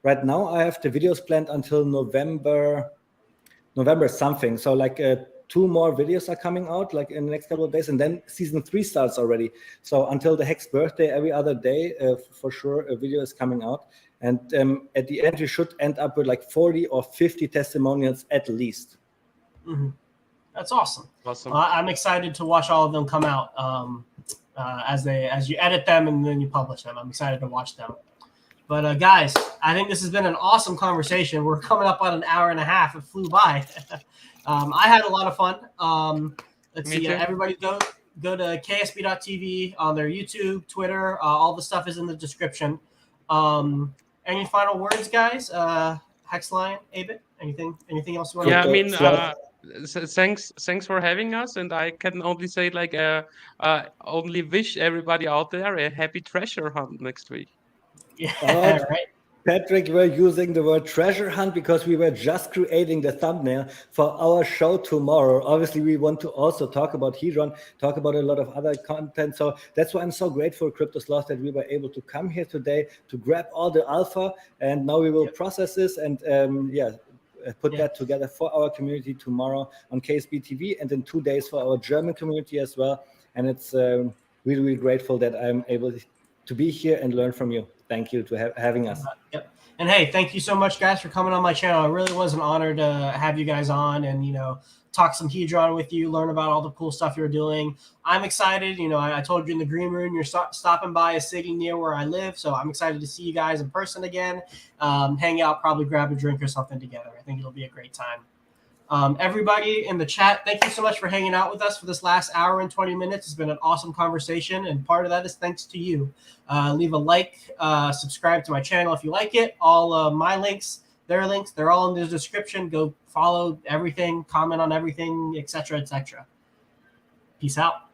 right now I have the videos planned until November something. So like 2 more videos are coming out like in the next couple of days, and then season 3 starts already. So until the Hex birthday, every other day, for sure, a video is coming out. And at the end, you should end up with like 40 or 50 testimonials at least. Mm-hmm. That's awesome. I'm excited to watch all of them come out as you edit them and then you publish them. I'm excited to watch them. But guys, I think this has been an awesome conversation. We're coming up on an hour and a half. It flew by. I had a lot of fun. Let's see. Everybody go to ksb.tv on their YouTube, Twitter. All the stuff is in the description. Any final words, guys? Hexline, Abit, anything else you want to? Yeah, I mean, thanks for having us, and I can only say like only wish everybody out there a happy treasure hunt next week. Yeah, right. Patrick, we're using the word treasure hunt because we were just creating the thumbnail for our show tomorrow. Obviously, we want to also talk about Hedron, talk about a lot of other content. So that's why I'm so grateful, Crypto Sloth, that we were able to come here today to grab all the alpha. And now we will process this and put that together for our community tomorrow on KSB TV, and in 2 days for our German community as well. And it's really, really grateful that I'm able to be here and learn from you. Thank you for having us. Yep. And hey, thank you so much, guys, for coming on my channel. It really was an honor to have you guys on and, you know, talk some Hedron with you, learn about all the cool stuff you're doing. I'm excited. You know, I told you in the green room, you're stopping by a city near where I live. So I'm excited to see you guys in person again, hang out, probably grab a drink or something together. I think it'll be a great time. Everybody in the chat, thank you so much for hanging out with us for this last hour and 20 minutes. It's been an awesome conversation, and part of that is thanks to you. Leave a like, subscribe to my channel if you like it. All my links, their links, they're all in the description. Go follow everything, comment on everything, etc., etc. Peace out.